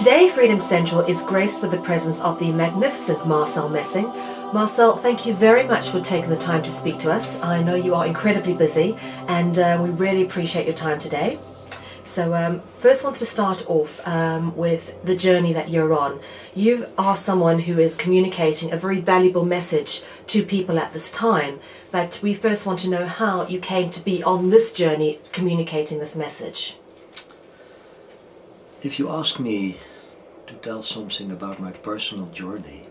Today, Freedom Central is graced with the presence of the magnificent Marcel Messing. Marcel, thank you very much for taking the time to speak to us. I know you are incredibly busy, and we really appreciate your time today. So first want to start off with the journey that you're on. You are someone who is communicating a very valuable message to people at this time, but we first want to know how you came to be on this journey communicating this message. If you ask me to tell something about my personal journey,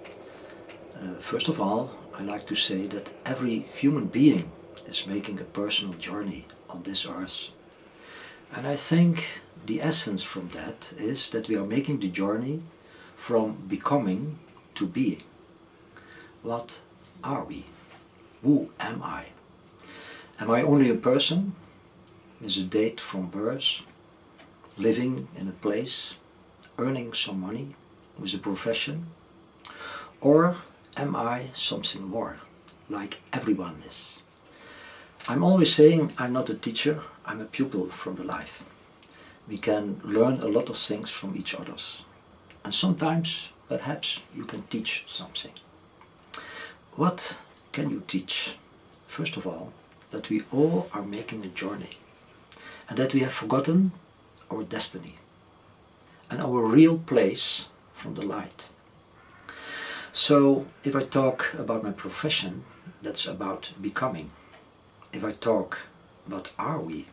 first of all, I like to say that every human being is making a personal journey on this earth. And I think the essence from that is that we are making the journey from becoming to being. What are we? Who am I? Am I only a person with a date from birth, living in a place, earning some money with a profession? Or am I something more, like everyone is? I'm always saying I'm not a teacher, I'm a pupil from the life. We can learn a lot of things from each other. And sometimes, perhaps, you can teach something. What can you teach? First of all, that we all are making a journey, and that we have forgotten our destiny and our real place from the light. So if I talk about my profession, that's about becoming. If I talk about are we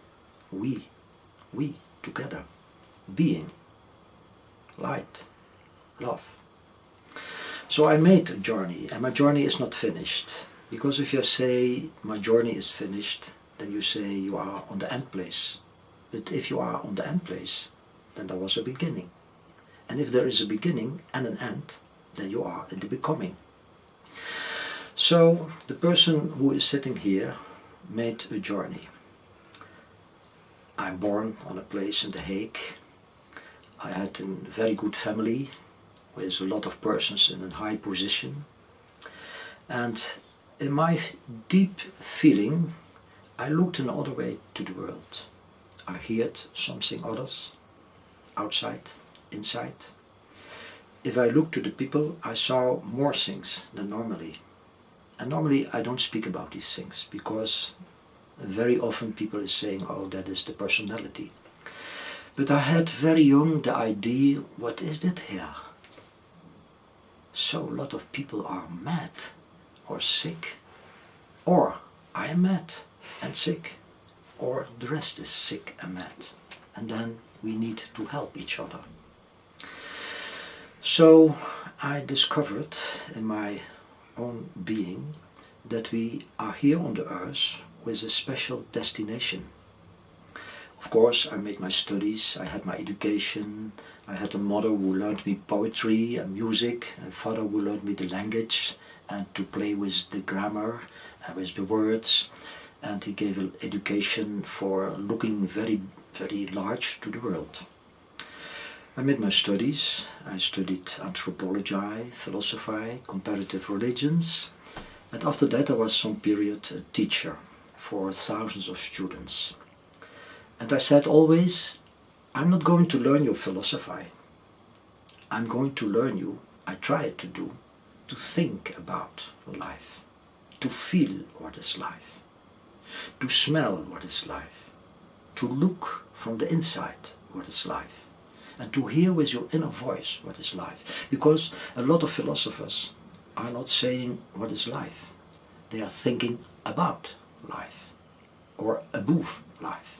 together, being, light, love. So I made a journey, and my journey is not finished, because if you say my journey is finished, then you say you are on the end place. But if you are on the end place, then there was a beginning. And if there is a beginning and an end, then you are in the becoming. So the person who is sitting here made a journey. I'm born on a place in The Hague. I had a very good family with a lot of persons in a high position. And in my deep feeling, I looked another way to the world. I heard something others, outside, inside. If I looked to the people, I saw more things than normally. And normally I don't speak about these things, because very often people is saying, oh, that is the personality. But I had very young the idea, what is that here? So a lot of people are mad or sick, or I am mad and sick, or the rest is sick and mad, and then we need to help each other. So I discovered in my own being that we are here on the earth with a special destination. Of course, I made my studies, I had my education, I had a mother who learned me poetry and music, a father who learned me the language and to play with the grammar and with the words. And he gave an education for looking very, very large to the world. I made my studies. I studied anthropology, philosophy, comparative religions. And after that I was some period a teacher for thousands of students. And I said always, I'm not going to learn your philosophy. I'm going to learn you, I try to do, to think about life, to feel what is life, to smell what is life, to look from the inside what is life, and to hear with your inner voice what is life. Because a lot of philosophers are not saying what is life. They are thinking about life or above life,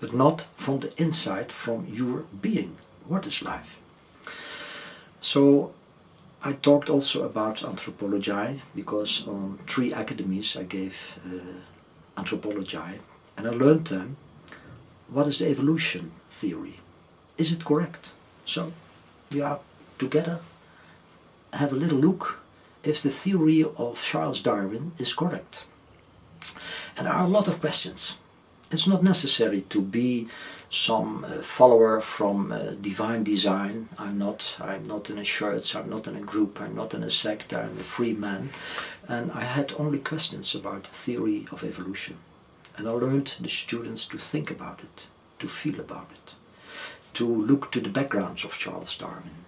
but not from the inside, from your being. What is life? So I talked also about anthropology, because on 3 academies I gave anthropology, and I learned them what is the evolution theory. Is it correct? So we are together, have a little look if the theory of Charles Darwin is correct. And there are a lot of questions. It's not necessary to be some follower from divine design. I'm not in a church, I'm not in a group, I'm not in a sect, I'm a free man. And I had only questions about the theory of evolution. And I learned the students to think about it, to feel about it, to look to the backgrounds of Charles Darwin.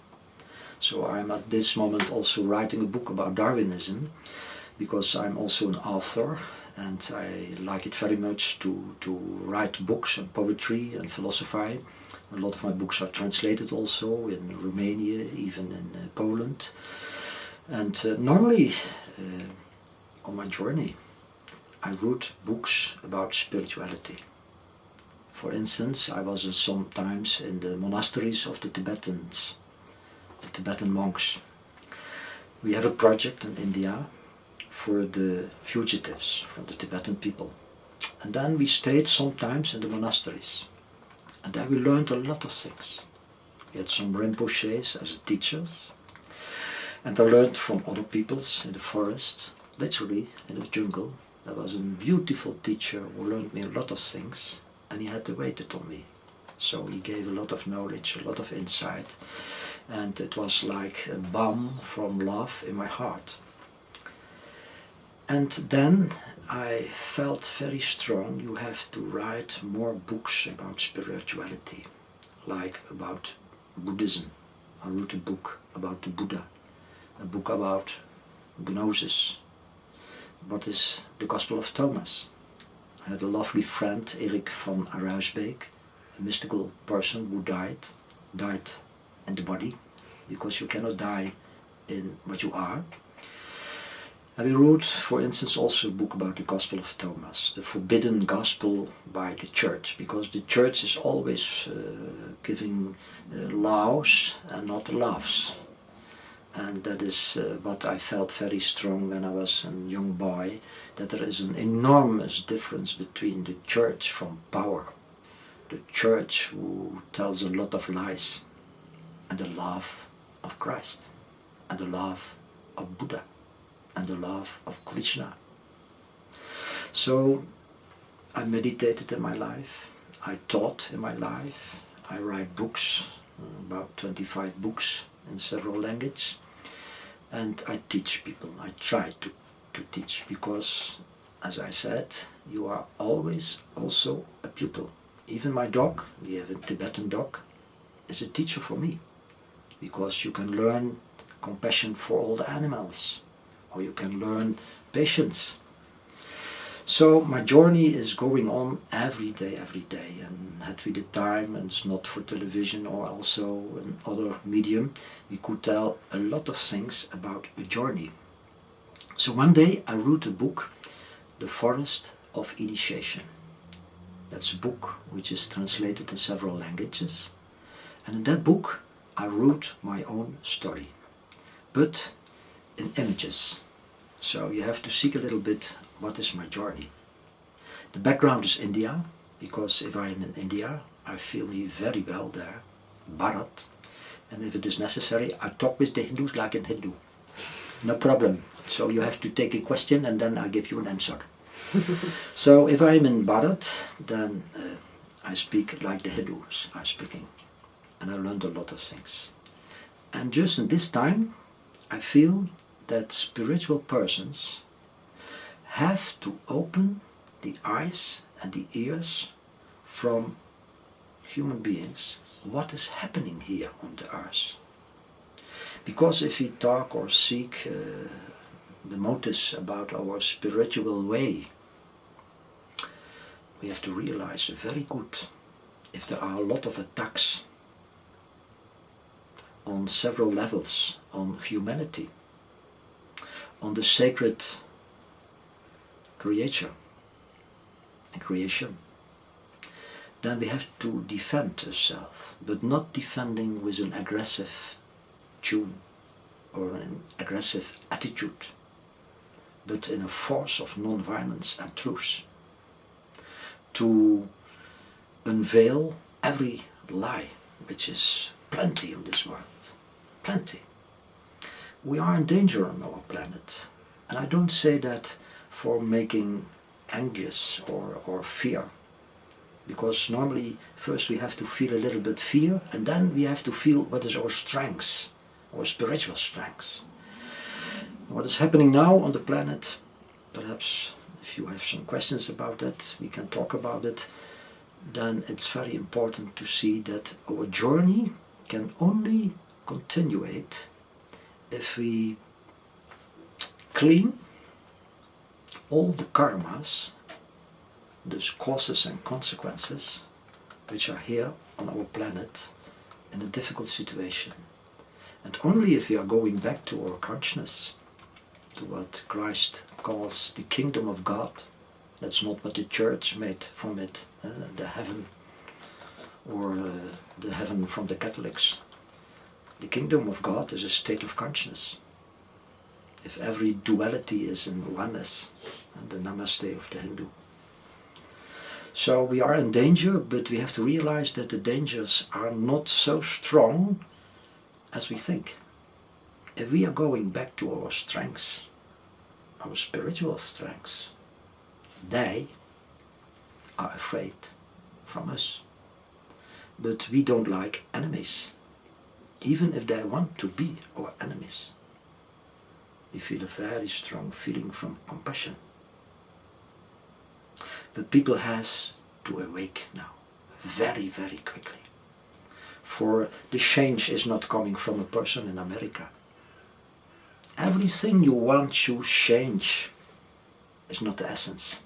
So I'm at this moment also writing a book about Darwinism, because I'm also an author and I like it very much to write books and poetry and philosophy. A lot of my books are translated also in Romania, even in Poland. And normally on my journey I wrote books about spirituality. For instance, I was sometimes in the monasteries of the Tibetans, the Tibetan monks. We have a project in India for the fugitives from the Tibetan people. And then we stayed sometimes in the monasteries. And there we learned a lot of things. We had some Rinpoches as teachers. And I learned from other peoples in the forest, literally in the jungle. There was a beautiful teacher who learned me a lot of things, and he had to wait it on me. So he gave a lot of knowledge, a lot of insight, and it was like a balm from love in my heart. And then I felt very strong, you have to write more books about spirituality, like about Buddhism. I wrote a book about the Buddha, a book about Gnosis. What is the Gospel of Thomas? I had a lovely friend, Erik van Ruisbeek, a mystical person who died in the body, because you cannot die in what you are. And we wrote, for instance, also a book about the Gospel of Thomas, the forbidden gospel by the church, because the church is always giving laws and not loves. And that is what I felt very strong when I was a young boy, that there is an enormous difference between the church from power, the church who tells a lot of lies, and the love of Christ, and the love of Buddha, and the love of Krishna. So I meditated in my life, I taught in my life, I write books, about 25 books in several languages, and I teach people. I try to teach, because, as I said, you are always also a pupil. Even my dog, we have a Tibetan dog, is a teacher for me, because you can learn compassion for all the animals, or you can learn patience. So my journey is going on every day, and had we the time, and it's not for television or also another medium, we could tell a lot of things about a journey. So one day I wrote a book, The Forest of Initiation. That's a book which is translated in several languages, and in that book I wrote my own story, but in images. So you have to seek a little bit, what is my journey? The background is India, because if I am in India, I feel me very well there, Bharat, and if it is necessary, I talk with the Hindus like a Hindu. No problem. So you have to take a question and then I give you an answer. So if I'm in Bharat, then I speak like the Hindus are speaking, and I learned a lot of things. And just in this time, I feel that spiritual persons have to open the eyes and the ears from human beings, what is happening here on the earth. Because if we talk or seek the motives about our spiritual way, we have to realize very good if there are a lot of attacks on several levels on humanity, on the sacred creature and creation, then we have to defend ourselves, but not defending with an aggressive tune or an aggressive attitude, but in a force of non-violence and truth, to unveil every lie, which is plenty in this world, plenty. We are in danger on our planet, and I don't say that for making anxious or fear, because normally first we have to feel a little bit fear, and then we have to feel what is our strengths, our spiritual strengths. What is happening now on the planet, perhaps if you have some questions about that, we can talk about it. then it's very important to see that our journey can only continuate if we clean all the karmas, those causes and consequences, which are here on our planet in a difficult situation. And only if we are going back to our consciousness, to what Christ calls the kingdom of God. That's not what the church made from it, the heaven, or the heaven from the Catholics. The kingdom of God is a state of consciousness. If every duality is in oneness, the namaste of the Hindu. So we are in danger, but we have to realize that the dangers are not so strong as we think. If we are going back to our strengths, our spiritual strengths, they are afraid from us. But we don't like enemies, even if they want to be our enemies. We feel a very strong feeling from compassion. But people has to awake now, very, very quickly. For the change is not coming from a person in America. Everything you want to change is not the essence.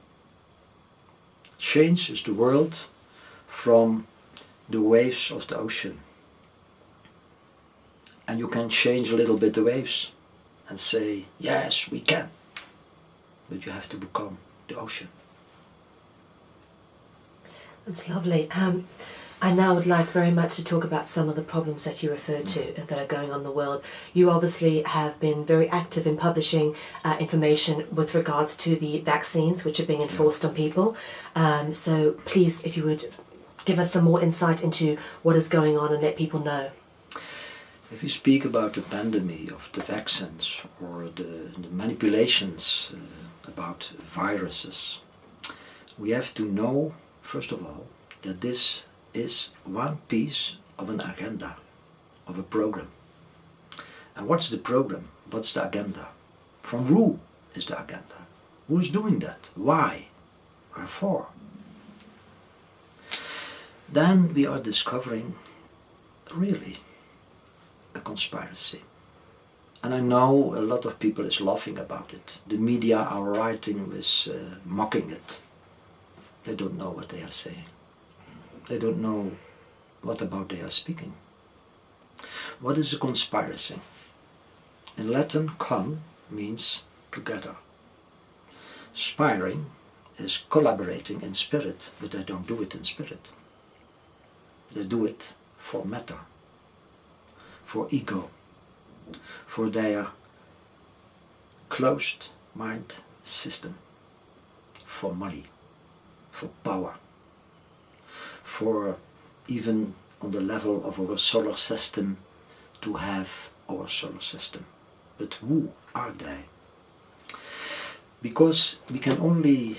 Change is the world from the waves of the ocean. And you can change a little bit the waves and say, yes, we can. But you have to become the ocean. That's lovely. I now would like very much to talk about some of the problems that you referred to that are going on in the world. You obviously have been very active in publishing information with regards to the vaccines which are being enforced on people. So please, if you would give us some more insight into what is going on and let people know. If we speak about the pandemic of the vaccines or the manipulations about viruses, we have to know, first of all, that this is one piece of an agenda, of a program. And what's the program? What's the agenda? From who is the agenda? Who is doing that? Why? Wherefore? Then we are discovering really a conspiracy. And I know a lot of people is laughing about it. The media are writing with mocking it. They don't know what they are saying. They don't know what about they are speaking. What is a conspiracy? In Latin, con means together. Spiring is collaborating in spirit, but they don't do it in spirit. They do it for matter, for ego, for their closed mind system, for money, for power, for even on the level of our solar system to have our solar system. But who are they? Because we can only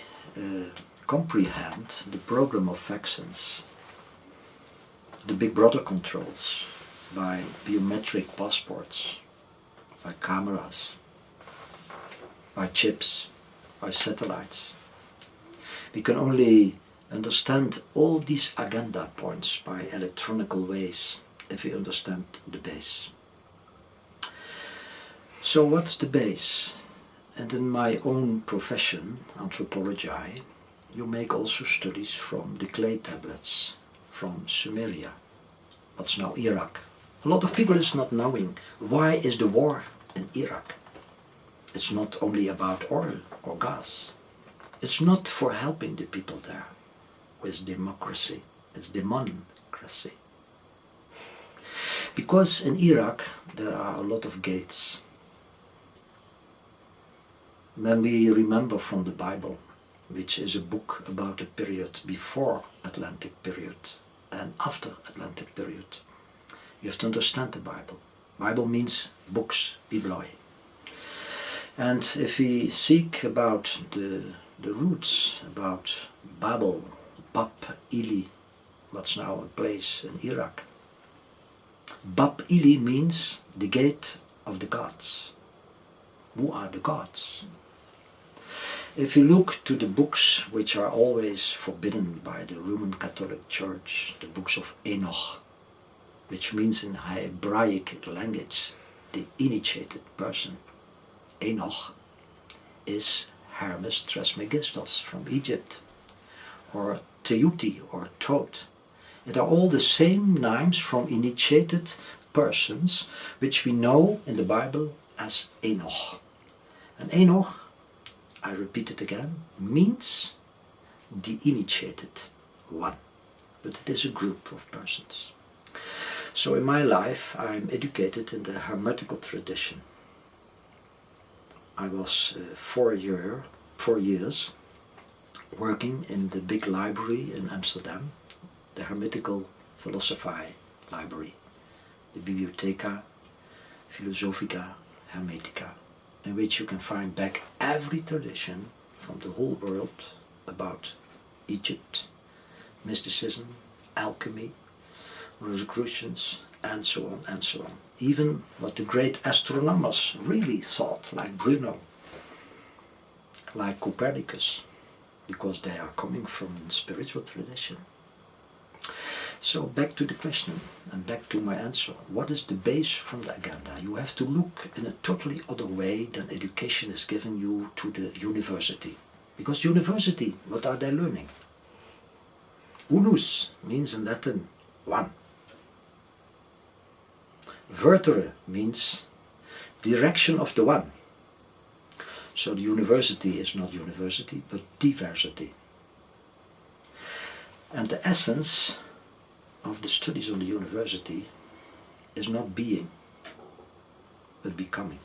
comprehend the program of vaccines, the Big Brother controls, by biometric passports, by cameras, by chips, by satellites. We can only understand all these agenda points by electronical ways if we understand the base. So what's the base? And in my own profession, anthropology, you make also studies from the clay tablets from Sumeria, what's now Iraq. A lot of people is not knowing why is the war in Iraq. It's not only about oil or gas. It's not for helping the people there with democracy. It's democracy. Because in Iraq there are a lot of gates. When we remember from the Bible, which is a book about the period before Atlantic period and after Atlantic period, you have to understand the Bible. Bible means books, bibloi. And if we seek about the roots, about Babel, Bab, Ili, what's now a place in Iraq. Bab Ili means the gate of the gods. Who are the gods? If you look to the books which are always forbidden by the Roman Catholic Church, the books of Enoch, which means in Hebraic language, the initiated person. Enoch is Hermes Trismegistus from Egypt, or Teuti or Thoth. It are all the same names from initiated persons which we know in the Bible as Enoch. And Enoch, I repeat it again, means the initiated one. But it is a group of persons. So in my life I'm educated in the Hermetical tradition. I was 4 years working in the big library in Amsterdam, the Hermetical Philosophy Library, the Bibliotheca Philosophica Hermetica, in which you can find back every tradition from the whole world about Egypt, mysticism, alchemy, Rosicrucians, and so on and so on. Even what the great astronomers really thought, like Bruno, like Copernicus, because they are coming from a spiritual tradition. So back to the question and back to my answer. What is the base from the agenda? You have to look in a totally other way than education is given you to the university. Because university, what are they learning? Unus means in Latin one. Vertere means direction of the one. So the university is not university, but diversity. And the essence of the studies on the university is not being, but becoming.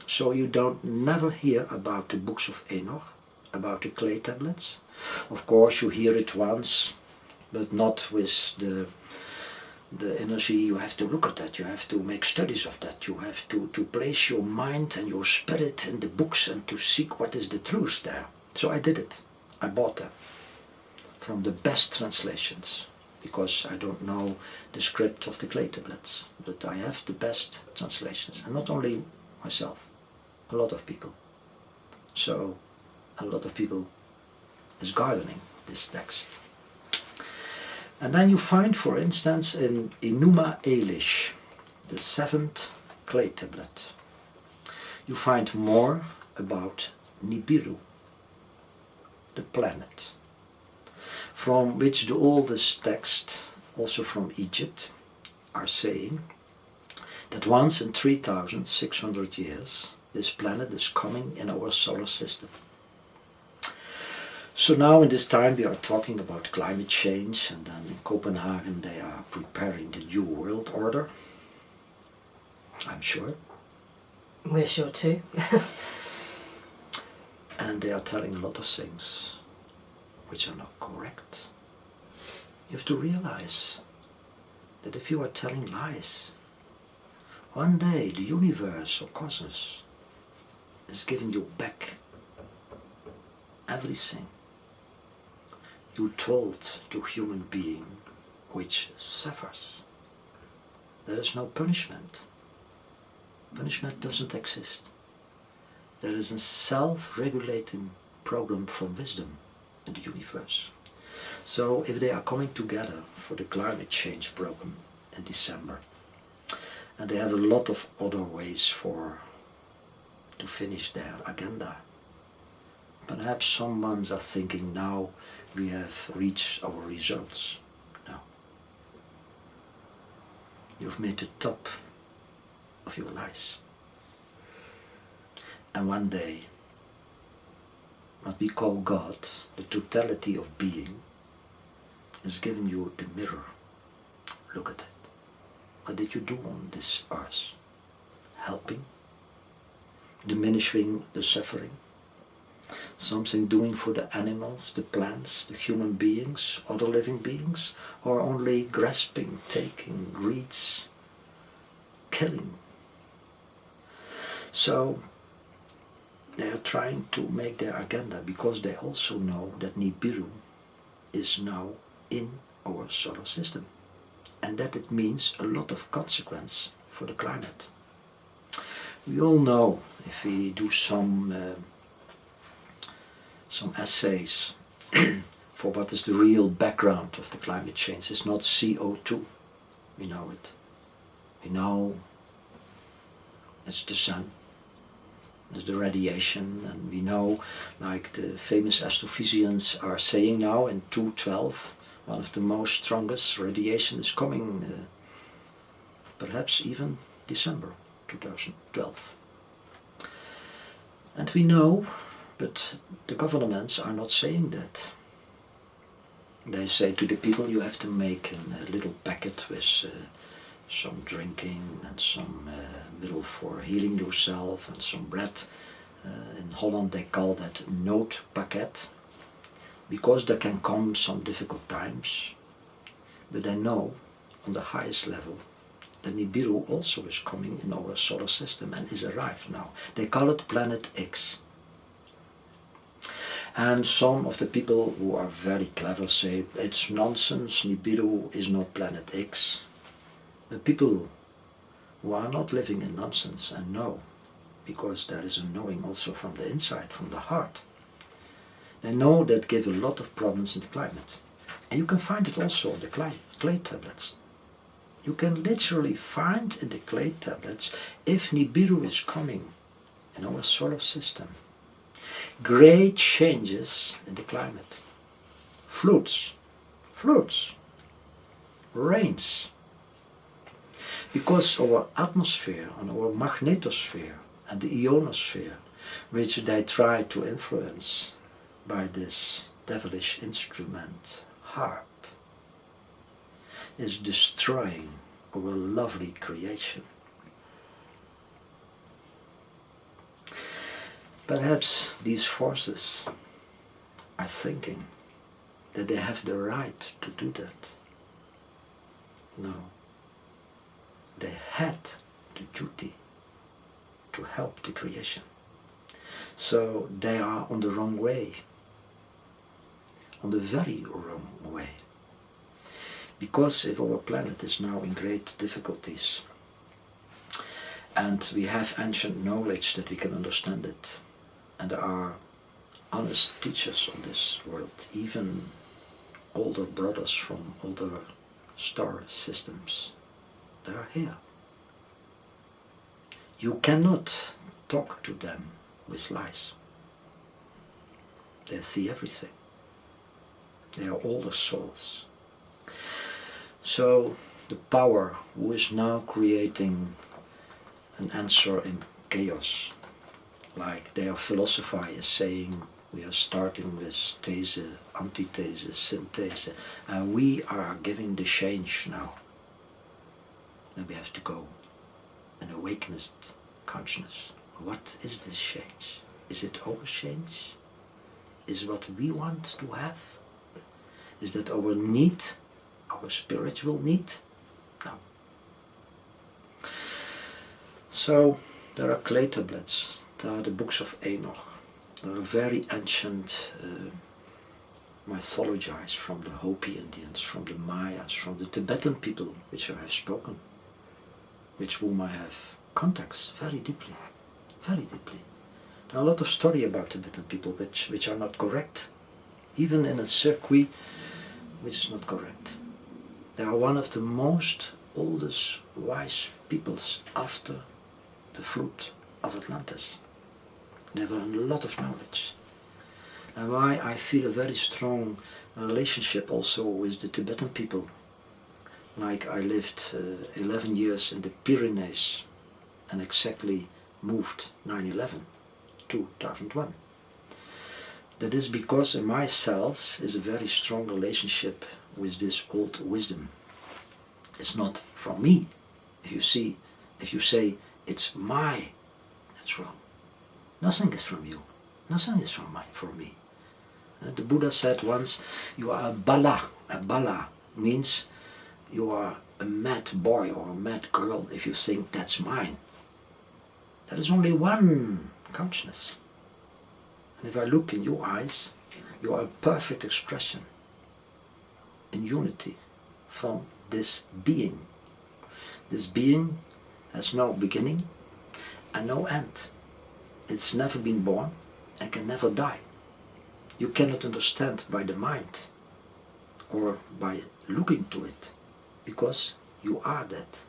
So you don't never hear about the books of Enoch, about the clay tablets. Of course you hear it once, but not with the energy. You have to look at that, you have to make studies of that, you have to place your mind and your spirit in the books and to seek what is the truth there. So I did it. I bought them from the best translations, because I don't know the script of the clay tablets, but I have the best translations, and not only myself, a lot of people. So a lot of people is gardening this text. And then you find, for instance, in Enuma Elish, the 7th clay tablet, you find more about Nibiru, the planet, from which the oldest texts, also from Egypt, are saying that once in 3,600 years, this planet is coming in our solar system. So now in this time we are talking about climate change, and then in Copenhagen they are preparing the new world order. I'm sure. We're sure too. And they are telling a lot of things which are not correct. You have to realize that if you are telling lies, one day the universe or cosmos is giving you back everything you told to human being which suffers. There is no punishment. Punishment doesn't exist. There is a self-regulating program from wisdom in the universe. So if they are coming together for the climate change program in December, and they have a lot of other ways to finish their agenda, perhaps some ones are thinking now we have reached our results. No. You've made the top of your lies. And one day, what we call God, the totality of being, is giving you the mirror. Look at it. What did you do on this earth? Helping? Diminishing the suffering? Something doing for the animals, the plants, the human beings, other living beings, or only grasping, taking, greeds, killing? So they are trying to make their agenda, because they also know that Nibiru is now in our solar system, and that it means a lot of consequence for the climate. We all know, if we do some some essays for what is the real background of the climate change. It's not CO2, we know it. We know it's the sun, it's the radiation, and we know, like the famous astrophysicians are saying now in 2012, one of the most strongest radiation is coming, perhaps even December 2012. And we know, but the governments are not saying that. They say to the people, you have to make a little packet with some drinking and some middle for healing yourself and some bread. In Holland they call that noodpakket, because there can come some difficult times. But they know on the highest level that Nibiru also is coming in our solar system and is arrived now. They call it Planet X. And some of the people who are very clever say, it's nonsense, Nibiru is not Planet X. The people who are not living in nonsense and know, because there is a knowing also from the inside, from the heart. They know that give a lot of problems in the climate. And you can find it also in the clay tablets. You can literally find in the clay tablets, if Nibiru is coming in our solar system, great changes in the climate. Floods, rains. Because our atmosphere and our magnetosphere and the ionosphere, which they try to influence by this devilish instrument, harp, is destroying our lovely creation. Perhaps these forces are thinking that they have the right to do that. No. They had the duty to help the creation. So they are on the wrong way. On the very wrong way. Because if our planet is now in great difficulties, and we have ancient knowledge that we can understand it, and there are honest teachers on this world, even older brothers from older star systems, they are here. You cannot talk to them with lies. They see everything. They are older souls. So the power who is now creating an answer in chaos, like their philosophy is saying, we are starting with these, antithese, synthese, and we are giving the change now. Then we have to go and awaken consciousness. What is this change? Is it our change? Is it what we want to have? Is that our need, our spiritual need? No. So there are clay tablets. There are the books of Enoch. There are very ancient mythologies from the Hopi Indians, from the Mayas, from the Tibetan people, which I have spoken, with whom I have contacts very deeply, very deeply. There are a lot of stories about Tibetan people which are not correct, even in a circuit which is not correct. They are one of the most oldest wise peoples after the flood of Atlantis. They have a lot of knowledge. And why I feel a very strong relationship also with the Tibetan people. Like I lived 11 years in the Pyrenees and exactly moved 9/11, 2001. That is because in my cells is a very strong relationship with this old wisdom. It's not from me. If you say it's my, that's wrong. Nothing is from you. Nothing is from me. The Buddha said once, you are a bala. A bala means you are a mad boy or a mad girl if you think that's mine. There is only one consciousness. And if I look in your eyes, you are a perfect expression in unity from this being. This being has no beginning and no end. It's never been born and can never die. you cannot understand by the mind or by looking to it, because you are that.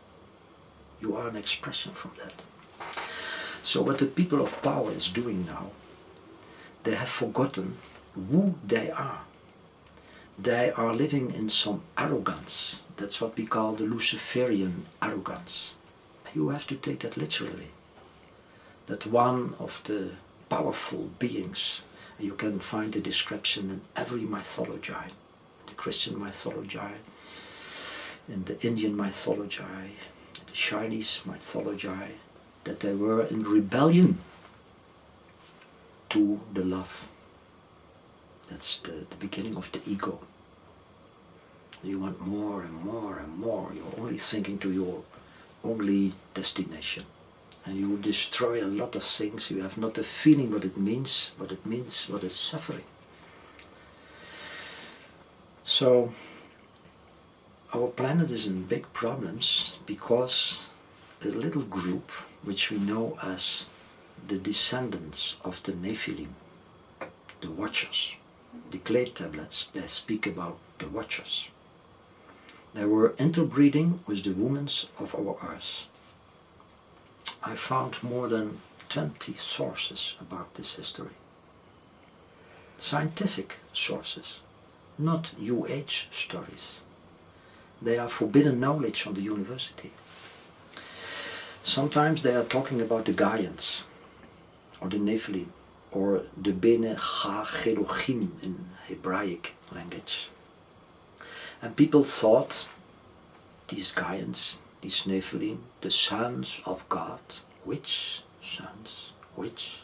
You are an expression from that. So what the people of power is doing now, they have forgotten who they are. They are living in some arrogance. That's what we call the Luciferian arrogance. You have to take that literally. That one of the powerful beings, you can find the description in every mythology, the Christian mythology, in the Indian mythology, the Chinese mythology, that they were in rebellion to the love. That's the beginning of the ego. You want more and more and more. You're only thinking to your only destination. And you destroy a lot of things. You have not a feeling what it means, what is suffering. So our planet is in big problems because a little group, which we know as the descendants of the Nephilim, the Watchers, the clay tablets, they speak about the Watchers. They were interbreeding with the women of our earth. I found more than 20 sources about this history. Scientific sources, not New Age stories. They are forbidden knowledge on the university. Sometimes they are talking about the Gaians, or the Nephilim, or the Bene Ha-Gelochim in Hebraic language. And people thought these Gaians, these Nephilim, the sons of God. Which sons? Which?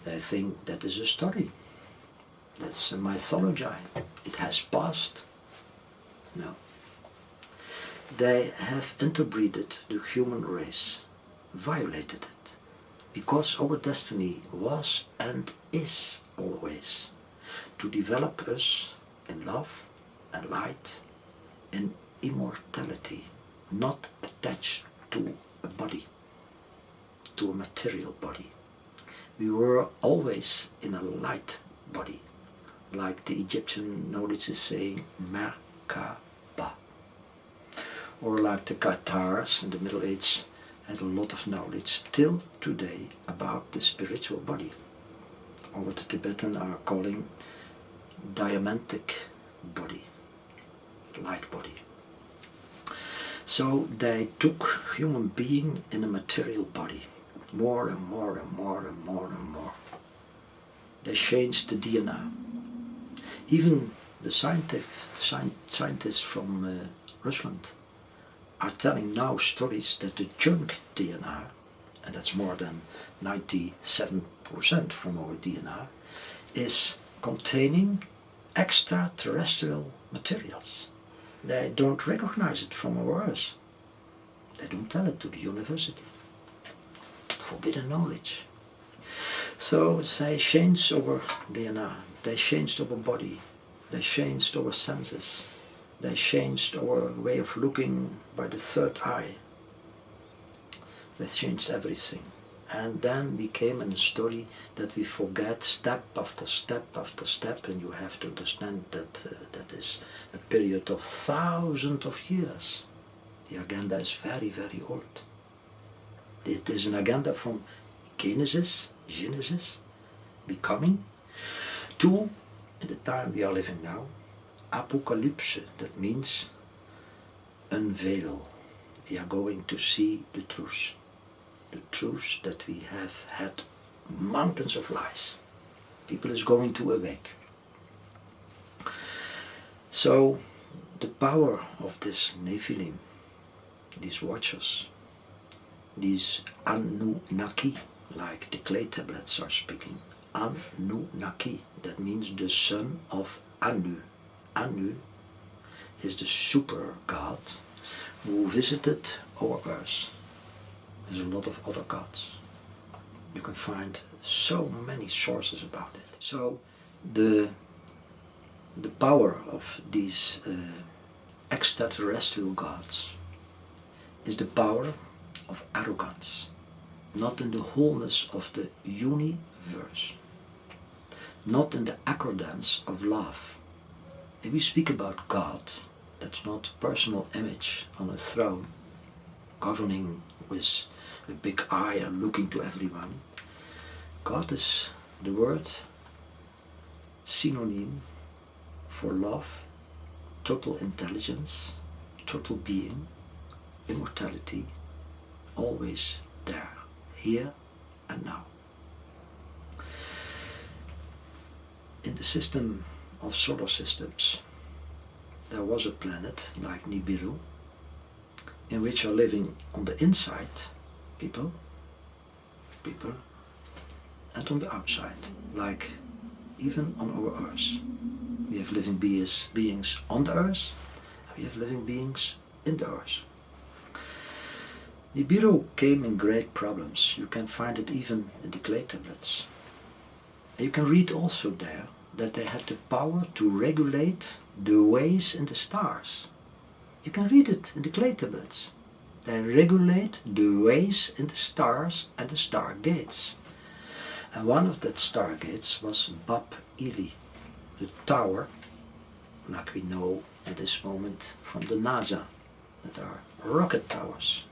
They think that is a story. That's a mythology. It has passed. No. They have interbreeded the human race, violated it, because our destiny was and is always to develop us in love and light, in immortality, not attached to a body, to a material body. We were always in a light body, like the Egyptian knowledge is saying, Merkaba. Or like the Cathars in the Middle Age had a lot of knowledge till today about the spiritual body, or what the Tibetan are calling diamantic body, light body. So they took human being in a material body, more and more and more and more and more. They changed the DNA. Even the scientists from Rusland are telling now stories that the junk DNA, and that's more than 97% from our DNA, is containing extraterrestrial materials. They don't recognize it from our Earth. They don't tell it to the university. Forbidden knowledge. So they changed our DNA, they changed our body, they changed our senses, they changed our way of looking by the third eye. They changed everything. And then we came in a story that we forget step after step after step, and you have to understand that that is a period of thousands of years. The agenda is very, very old. It is an agenda from Genesis, becoming, to, in the time we are living now, Apocalypse. That means unveil. We are going to see the truth. The truth that we have had mountains of lies. People is going to awake. So the power of this Nephilim, these watchers, these Anunnaki, like the clay tablets are speaking, Anunnaki, that means the son of Anu. Anu is the super god who visited our earth. There's a lot of other gods. You can find so many sources about it. So the power of these extraterrestrial gods is the power of arrogance, not in the wholeness of the universe. not in the accordance of love. If we speak about God, that's not a personal image on a throne, governing with a big eye and looking to everyone. God is the word synonym for love, total intelligence, total being, immortality, always there, here and now. In the system of solar systems, there was a planet like Nibiru, in which are living on the inside people, and on the outside, like even on our Earth. We have living beings on the Earth, and we have living beings in the Earth. Nibiru came in great problems. You can find it even in the clay tablets. And you can read also there that they had the power to regulate the ways in the stars. You can read it in the clay tablets. They regulate the ways in the stars and the stargates. And one of that stargates was Bab Ili, the tower, like we know at this moment from the NASA, that are rocket towers.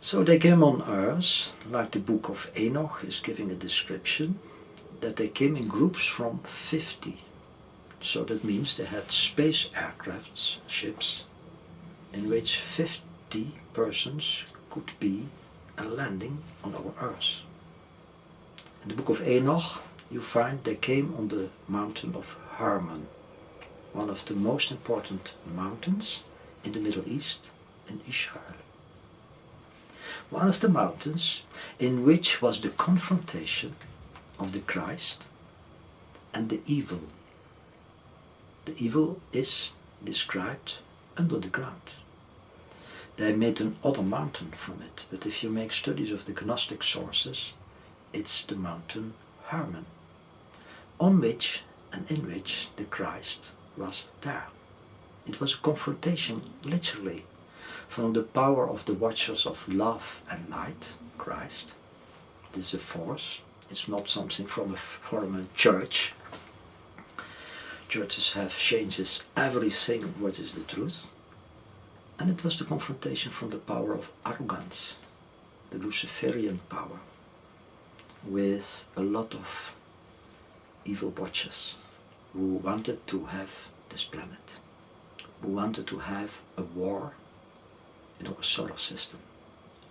So they came on Earth, like the book of Enoch is giving a description, that they came in groups from 50. So that means they had space aircrafts, ships, in which 50 persons could be a landing on our Earth. In the book of Enoch you find they came on the mountain of Hermon, one of the most important mountains in the Middle East in Israel. One of the mountains in which was the confrontation of the Christ and the evil. The evil is described under the ground. They made another mountain from it, but if you make studies of the Gnostic sources, it's the mountain Hermon, on which and in which the Christ was there. It was a confrontation, literally, from the power of the watchers of love and light, Christ. This is a force. It's not something from a church. Churches have changes everything what is the truth. And it was the confrontation from the power of arrogance, the Luciferian power, with a lot of evil watchers who wanted to have this planet, who wanted to have a war in our solar system,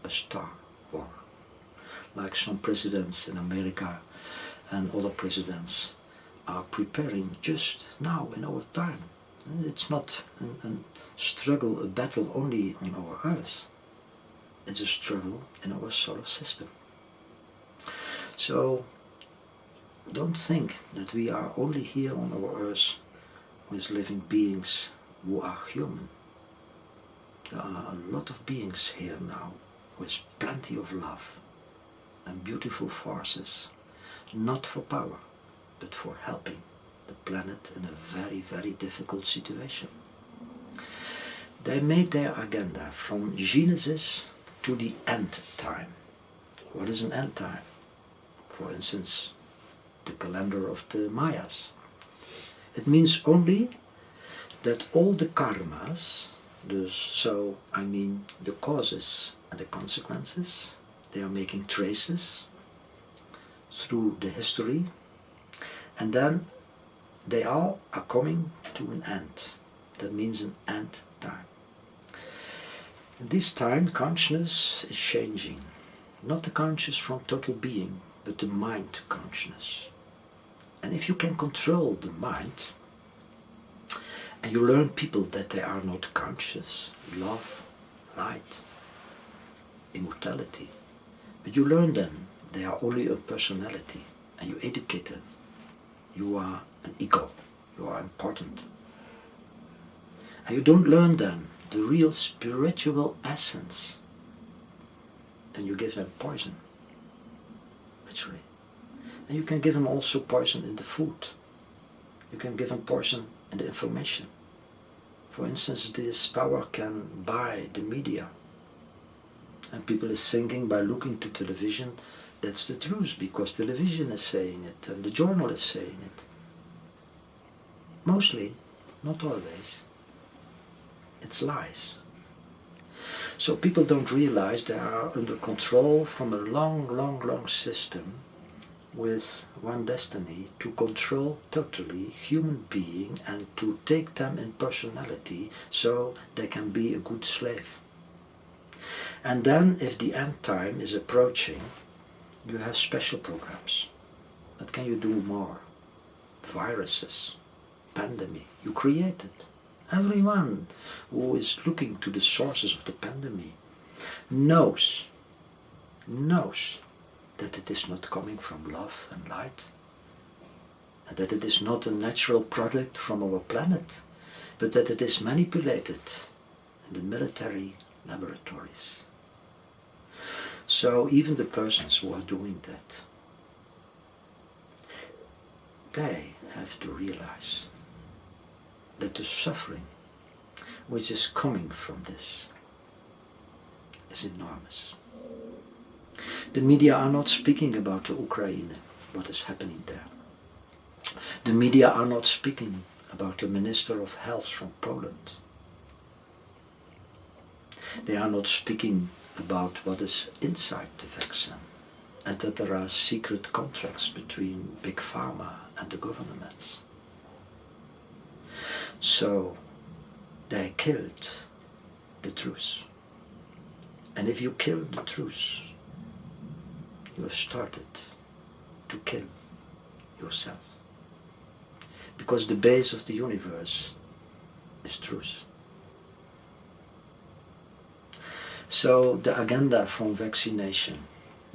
a star war, like some presidents in America and other presidents are preparing just now in our time. It's not a struggle, a battle only on our Earth. It's a struggle in our solar system. So don't think that we are only here on our Earth with living beings who are human. There are a lot of beings here now with plenty of love and beautiful forces, not for power, but for helping the planet in a very, very difficult situation. They made their agenda from Genesis to the end time. What is an end time? For instance, the calendar of the Mayas. It means only that all the karmas, the causes and the consequences, they are making traces through the history, and then they all are coming to an end. That means an end time. In this time, consciousness is changing. Not the conscious from total being, but the mind consciousness. And if you can control the mind, and you learn people that they are not conscious, love, light, immortality, but you learn them, they are only a personality, and you educate them. You are an ego, you are important. And you don't learn them the real spiritual essence, then you give them poison, literally. And you can give them also poison in the food. You can give them poison in the information. For instance, this power can buy the media. And people is thinking by looking to television That's the truth, because television is saying it and the journal is saying it. Mostly, not always, it's lies. So people don't realize they are under control from a long system with one destiny, to control totally human being and to take them in personality so they can be a good slave. And then if the end time is approaching, you have special programs. What can you do more? Viruses, pandemic, you create it. Everyone who is looking to the sources of the pandemic knows that it is not coming from love and light, and that it is not a natural product from our planet, but that it is manipulated in the military laboratories. So even the persons who are doing that, they have to realize that the suffering which is coming from this is enormous. The media are not speaking about the Ukraine, what is happening there. The media are not speaking about the Minister of Health from Poland. They are not speaking about what is inside the vaccine, and that there are secret contracts between Big Pharma and the governments. So they killed the truth. And if you kill the truth, you have started to kill yourself. Because the base of the universe is truth. So the agenda from vaccination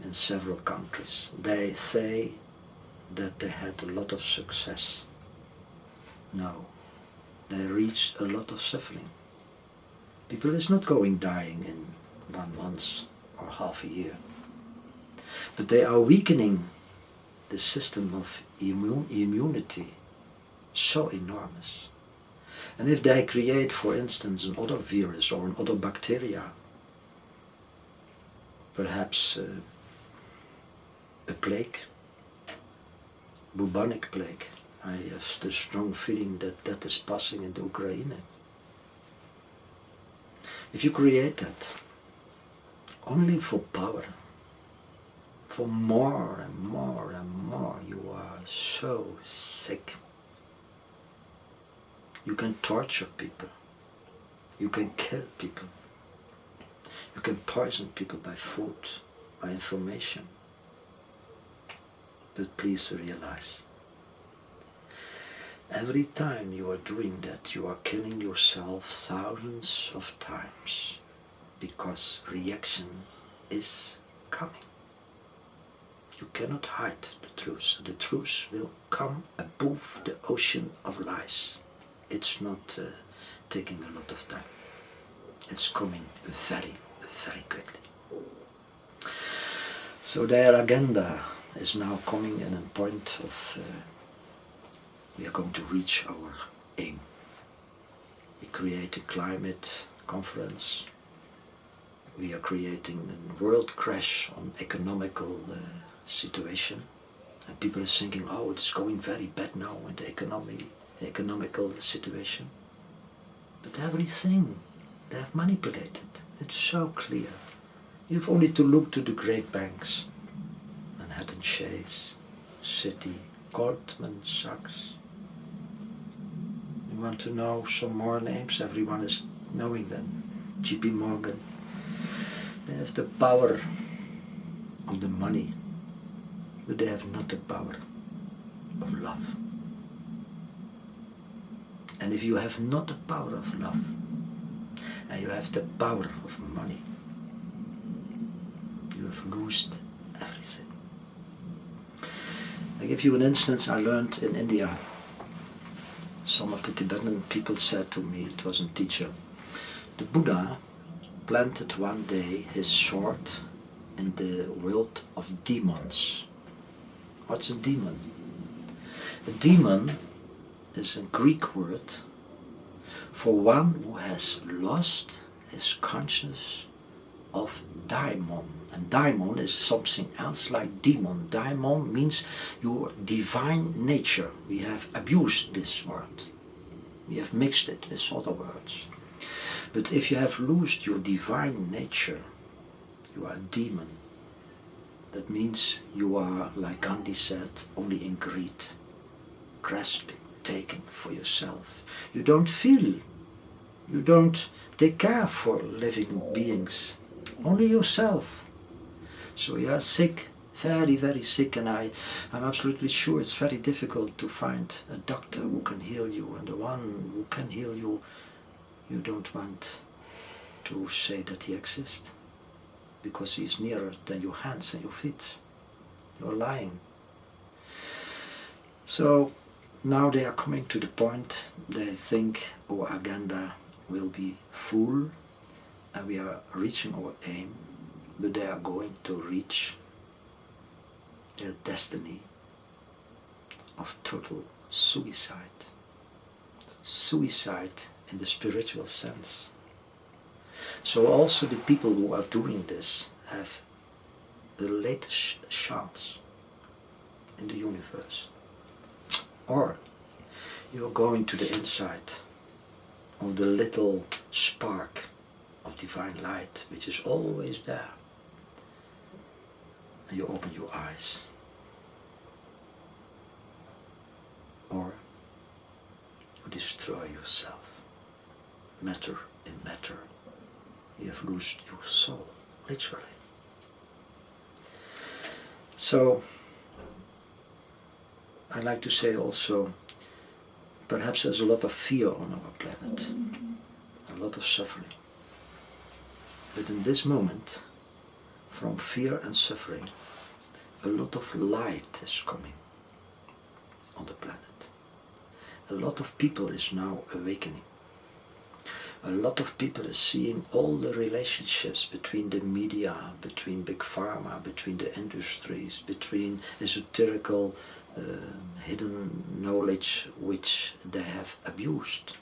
in several countries, they say that they had a lot of success. No, they reached a lot of suffering. People is not going dying in 1 month or half a year. But they are weakening the system of immunity so enormous. And if they create, for instance, another virus or another bacteria, perhaps a plague, bubonic plague, I have the strong feeling that that is passing in the Ukraine. If you create that only for power, for more and more and more, you are so sick. You can torture people. You can kill people. You can poison people by food, by information. But please realize, every time you are doing that, you are killing yourself thousands of times, because reaction is coming. You cannot hide the truth. The truth will come above the ocean of lies. It's not taking a lot of time. It's coming very, very quickly. So their agenda is now coming in a point of we are going to reach our aim. We create a climate conference. We are creating a world crash on economical situation. And people are thinking, oh, it's going very bad now in the economical situation. But everything they have manipulated. It's so clear. You have only to look to the great banks. Manhattan Chase, Citi, Goldman Sachs. You want to know some more names? Everyone is knowing them. JP Morgan. They have the power of the money, but they have not the power of love. And if you have not the power of love, and you have the power of money, you have lost everything. I give you an instance I learned in India. Some of the Tibetan people said to me, it was a teacher, the Buddha planted one day his sword in the world of demons. What's a demon? A demon is a Greek word for one who has lost his consciousness of daimon. And daimon is something else like demon. Daimon means your divine nature. We have abused this word. We have mixed it with other words. But if you have lost your divine nature, you are a demon. That means you are, like Gandhi said, only in greed, grasping, taking for yourself. You don't feel, you don't take care for living beings, only yourself. So you are sick, very, very sick, and I'm absolutely sure it's very difficult to find a doctor who can heal you, and the one who can heal you, you don't want to say that he exists, because he's nearer than your hands and your feet. You're lying. So now they are coming to the point, they think our agenda will be full and we are reaching our aim, but they are going to reach their destiny of total suicide. Suicide in the spiritual sense. So also the people who are doing this have the latest chance in the universe. Or you're going to the inside of the little spark of divine light which is always there. And you open your eyes. Or you destroy yourself. Matter in matter. You have lost your soul, literally. So, I like to say also, perhaps there's a lot of fear on our planet, a lot of suffering. But in this moment, from fear and suffering, a lot of light is coming on the planet. A lot of people is now awakening. A lot of people is seeing all the relationships between the media, between big pharma, between the industries, between esoterical hidden knowledge which they have abused.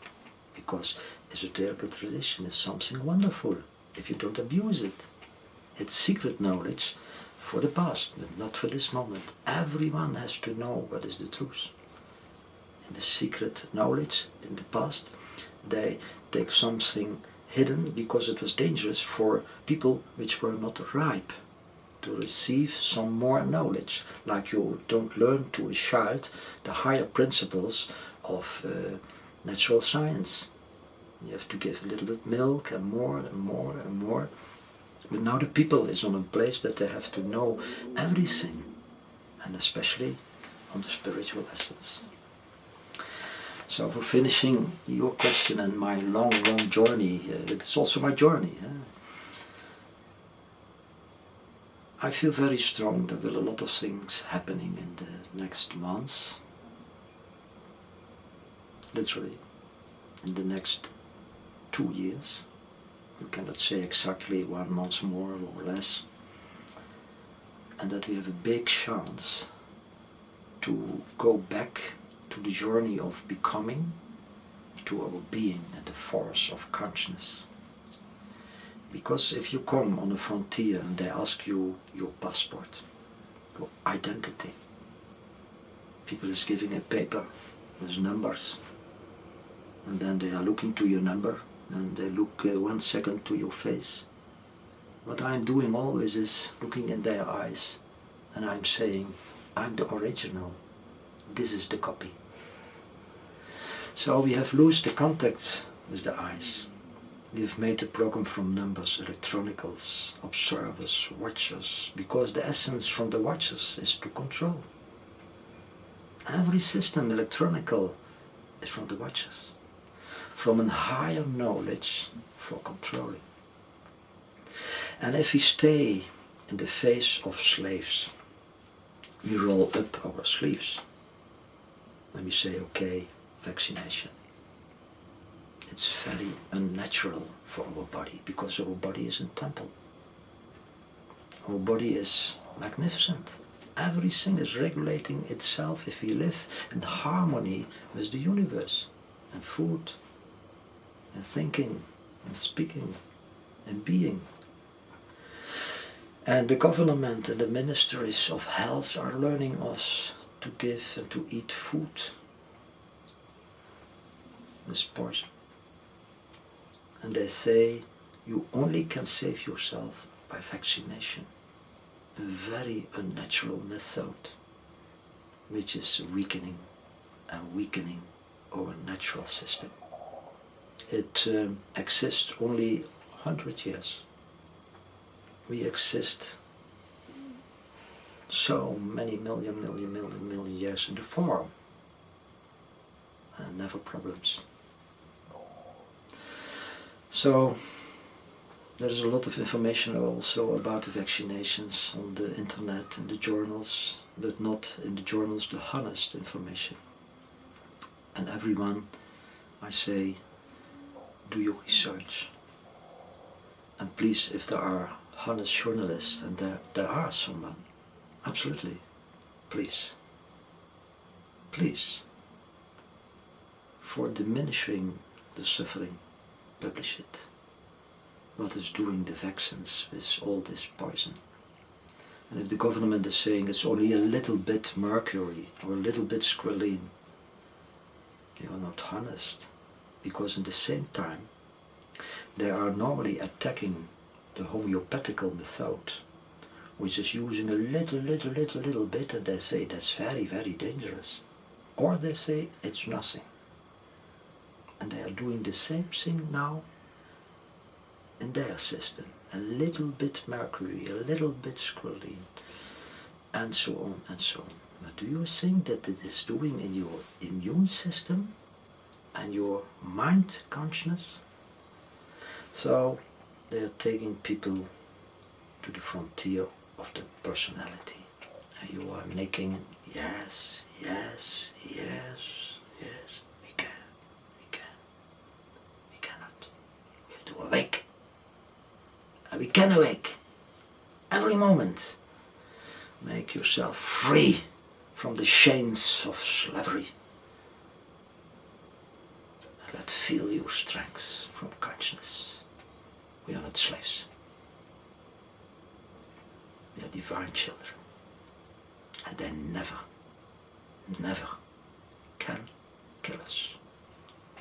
Because esoterical tradition is something wonderful if you don't abuse it. It's secret knowledge for the past, but not for this moment. Everyone has to know what is the truth. In the secret knowledge in the past, they take something hidden because it was dangerous for people which were not ripe to receive some more knowledge. Like you don't learn to a child the higher principles of natural science. You have to give a little bit milk and more and more and more. But now the people is on a place that they have to know everything, and especially on the spiritual essence. So for finishing your question and my long journey, it's also my journey. I feel very strong. There will a lot of things happening in the next months. Literally, in the next 2 years. You cannot say exactly 1 month more or less. And that we have a big chance to go back to the journey of becoming, to our being and the force of consciousness. Because if you come on a frontier and they ask you your passport, your identity, people is giving a paper with numbers, and then they are looking to your number and they look 1 second to your face. What I'm doing always is looking in their eyes and I'm saying, I'm the original, this is the copy. So we have lost the contact with the eyes. We have made the program from numbers, electronicals, observers, watchers, because the essence from the watchers is to control. Every system electronical is from the watchers, from a higher knowledge for controlling. And if we stay in the face of slaves, we roll up our sleeves and we say, okay, vaccination. It's very unnatural for our body, because our body is a temple. Our body is magnificent. Everything is regulating itself if we live in harmony with the universe, and food, and thinking, and speaking, and being. And the government and the ministries of health are learning us to give and to eat food with poison. And they say you only can save yourself by vaccination. A very unnatural method, which is weakening and weakening our natural system. It exists only 100 years. We exist so many million years in the form, and never problems. So there's a lot of information also about the vaccinations on the internet and the journals, but not in the journals the honest information. And everyone, I say, do your research. And please, if there are honest journalists, and there are someone, absolutely, please, for diminishing the suffering, publish it. What is doing the vaccines with all this poison? And if the government is saying it's only a little bit mercury or a little bit squalene, you are not honest, because in the same time they are normally attacking the homeopathical method, which is using a little bit, and they say that's very dangerous, or they say it's nothing. And they are doing the same thing now in their system. A little bit mercury, a little bit squalene, and so on and so on. But do you think that it is doing in your immune system and your mind consciousness? So they are taking people to the frontier of the personality. And you are making yes, we cannot. We have to awake. And we can awake every moment. Make yourself free from the chains of slavery. And let feel your strength from consciousness. We are not slaves. We are divine children. And they never can kill us.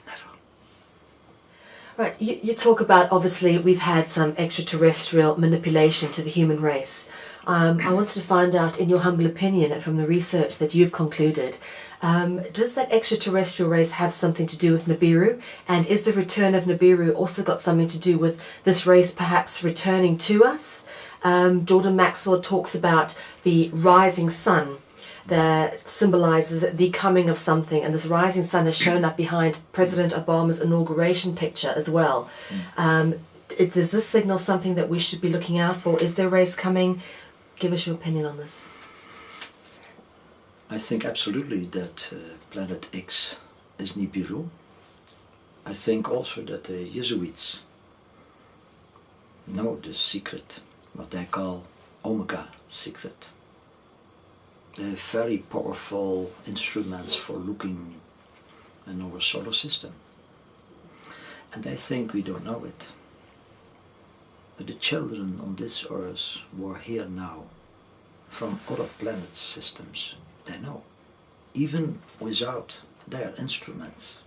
Never. Right, you talk about, obviously, we've had some extraterrestrial manipulation to the human race. I wanted to find out, in your humble opinion and from the research that you've concluded, does that extraterrestrial race have something to do with Nibiru? And is the return of Nibiru also got something to do with this race perhaps returning to us? Jordan Maxwell talks about the rising sun that symbolizes the coming of something, and this rising sun has shown up behind President Obama's inauguration picture as well. Does this signal something that we should be looking out for? Is there a race coming? Give us your opinion on this. I think absolutely that Planet X is Nibiru. I think also that the Jesuits know the secret, what they call Omega secret. They have very powerful instruments for looking in our solar system. And they think we don't know it. But the children on this earth who are here now, from other planet systems, they know, even without their instruments.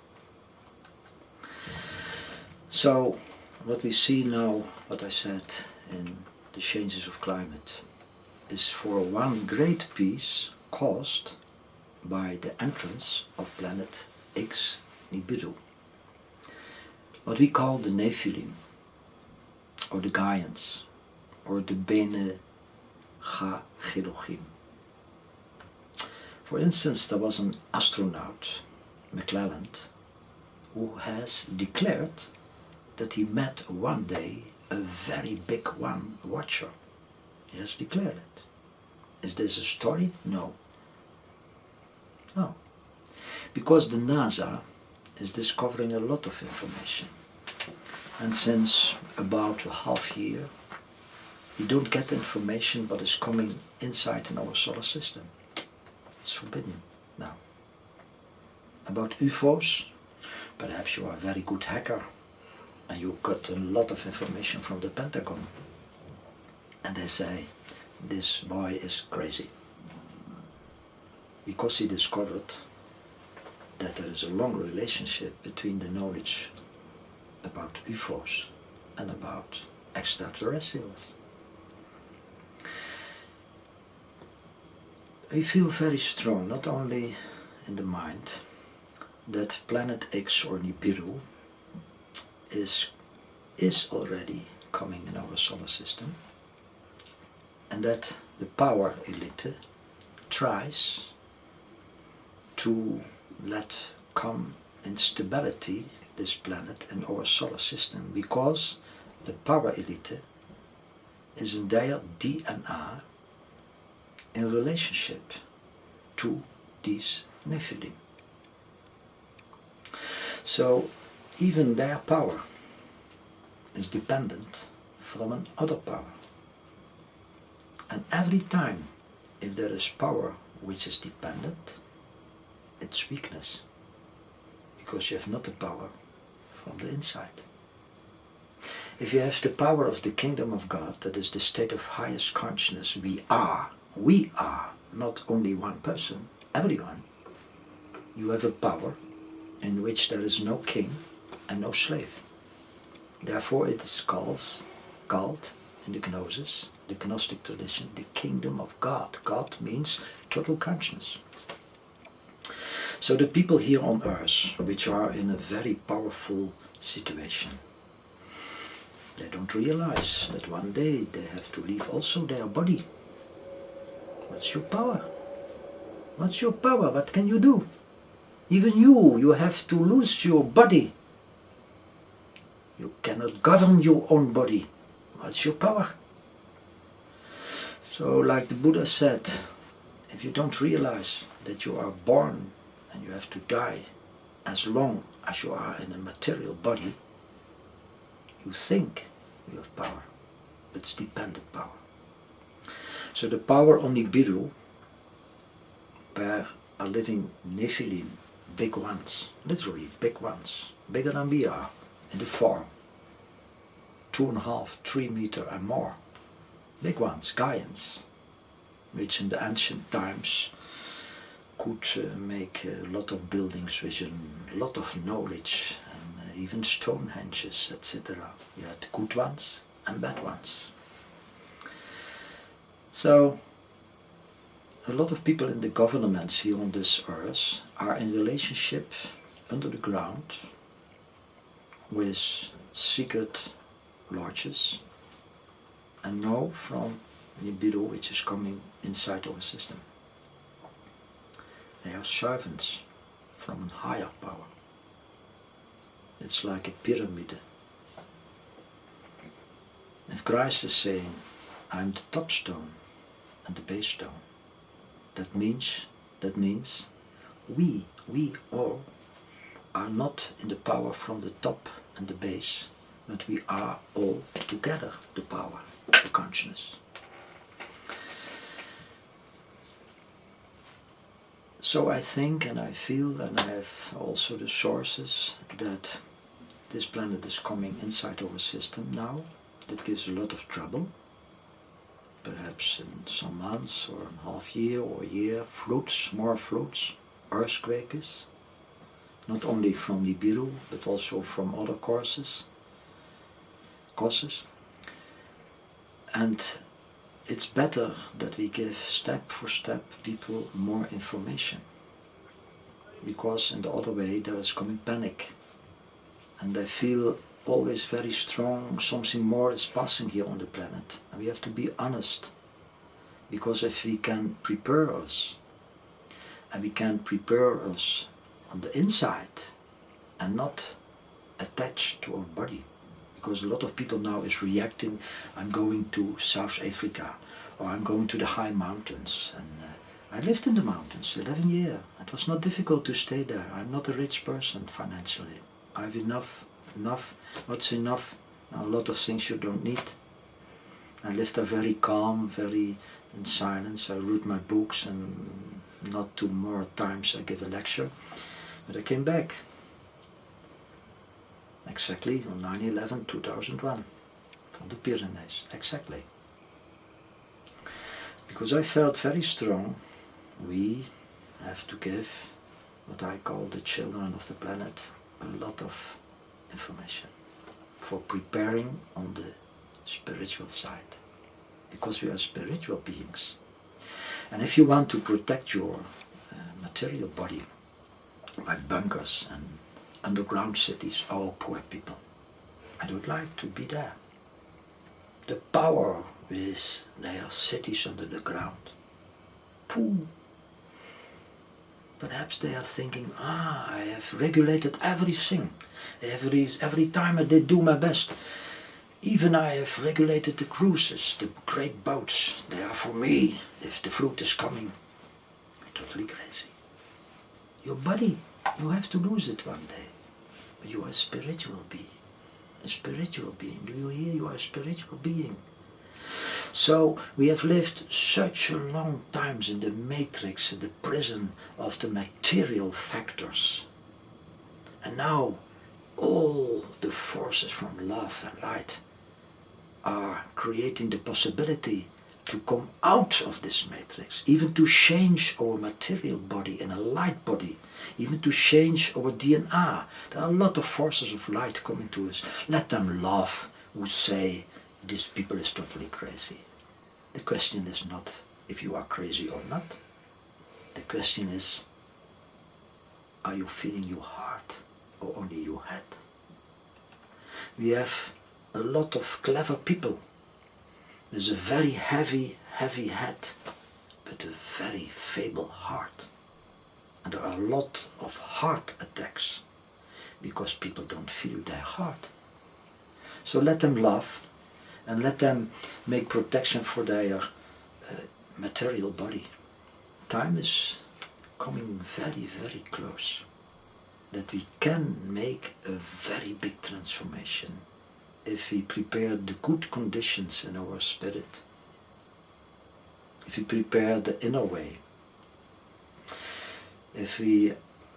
So what we see now, what I said in the changes of climate, is for one great piece caused by the entrance of Planet X Nibiru. What we call the Nephilim, or the Gaians, or the Bene Gelochim. For instance, there was an astronaut, McClelland, who has declared that he met one day a very big one watcher. He has declared it. Is this a story? No. No. Because the NASA is discovering a lot of information. And since about a half year, we don't get information what is coming inside in our solar system. It's forbidden now. About UFOs, perhaps you are a very good hacker and you got a lot of information from the Pentagon. And they say, this boy is crazy. Because he discovered that there is a long relationship between the knowledge about UFOs and about extraterrestrials. We feel very strong, not only in the mind, that planet X or Nibiru is already coming in our solar system, and that the power elite tries to let come in stability this planet and our solar system, because the power elite is in their DNA in relationship to these Nephilim. So even their power is dependent from another power. And every time if there is power which is dependent, it's weakness, because you have not the power from the inside. If you have the power of the kingdom of God, that is the state of highest consciousness, we are, not only one person, everyone. You have a power in which there is no king and no slave. Therefore it is called in the Gnosis, the Gnostic tradition, the kingdom of God. God means total consciousness. So the people here on earth, which are in a very powerful situation, they don't realize that one day they have to leave also their body. What's your power? What's your power? What can you do? Even you have to lose your body. You cannot govern your own body. What's your power? So like the Buddha said, if you don't realize that you are born and you have to die as long as you are in a material body, you think you have power, but it's dependent power. So the power on Nibiru, where are living Nephilim, big ones, literally big ones, bigger than we are in the form, 2.5, 3 meters and more, big ones, giants, which in the ancient times could make a lot of buildings with a lot of knowledge, and even Stonehenges, etc. You had good ones and bad ones. So a lot of people in the governments here on this earth are in relationship under the ground with secret lodges, and know from Nibiru, which is coming inside our system. They are servants from a higher power. It's like a pyramid. If Christ is saying, I'm the top stone and the base stone, that means we all are not in the power from the top and the base, but we are all together the power, the consciousness. So I think and I feel, and I have also the sources, that this planet is coming inside our system now. That gives a lot of trouble. Perhaps in some months or a half year or a year, floods, more floods, earthquakes. Not only from Nibiru, but also from other causes. And it's better that we give step for step people more information, because in the other way there is coming panic, and I feel always very strong something more is passing here on the planet, and we have to be honest, because if we can prepare us, and we can prepare us on the inside and not attached to our body. Because a lot of people now is reacting, I'm going to South Africa, or I'm going to the high mountains. And I lived in the mountains 11 years. It was not difficult to stay there. I'm not a rich person financially. I have enough. What's enough? A lot of things you don't need. I lived there very calm, very in silence. I read my books, and not too more times I give a lecture. But I came back. Exactly on 9/11/2001 from the Pyrenees, exactly. Because I felt very strong, we have to give what I call the children of the planet a lot of information for preparing on the spiritual side. Because we are spiritual beings. And if you want to protect your material body by bunkers and underground cities, oh poor people, I would like to be there. The power is their cities under the ground. Pooh. Perhaps they are thinking, I have regulated everything. Every time I did do my best. Even I have regulated the cruises, the great boats. They are for me, if the fruit is coming. You're totally crazy. Your body, you have to lose it one day. But you are a spiritual being. A spiritual being. Do you hear? You are a spiritual being. So we have lived such a long times in the matrix, in the prison of the material factors. And now all the forces from love and light are creating the possibility to come out of this matrix, even to change our material body in a light body, even to change our DNA. There are a lot of forces of light coming to us. Let them laugh who say this people is totally crazy. The question is not if you are crazy or not. The question is, are you feeling your heart or only your head? We have a lot of clever people with a very heavy head, but a very feeble heart. And there are a lot of heart attacks because people don't feel their heart. So let them laugh and let them make protection for their material body. Time is coming very, very close that we can make a very big transformation if we prepare the good conditions in our spirit, if we prepare the inner way, if we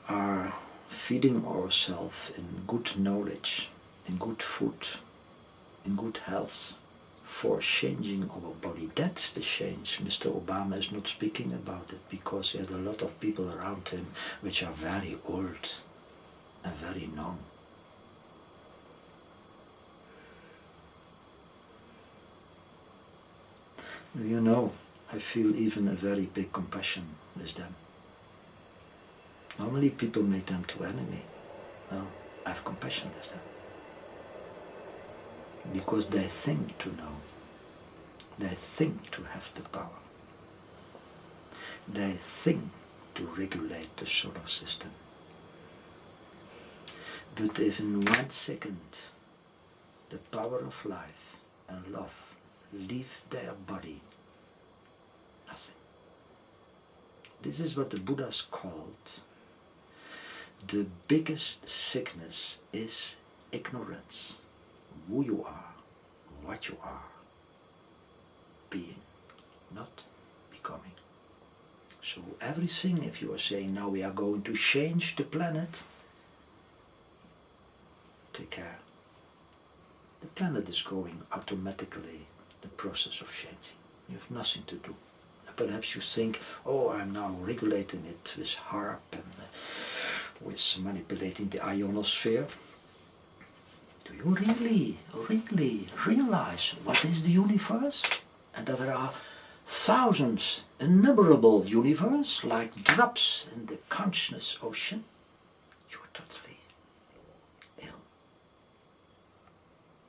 are feeding ourselves in good knowledge, in good food, in good health, for changing our body. That's the change. Mr. Obama is not speaking about it because he had a lot of people around him which are very old and very known. You know, I feel even a very big compassion with them. Normally people make them to enemy. No, I have compassion with them. Because they think to know. They think to have the power. They think to regulate the solar system. But if in 1 second the power of life and love leave their body, nothing. This is what the Buddhas called the biggest sickness is ignorance. Who you are, what you are, being, not becoming. So everything, if you are saying now we are going to change the planet, take care. The planet is going automatically the process of changing. You have nothing to do. Perhaps you think, oh, I'm now regulating it with HARP and with manipulating the ionosphere. Do you really realize what is the universe? And that there are thousands, innumerable universes like drops in the consciousness ocean? You are totally ill.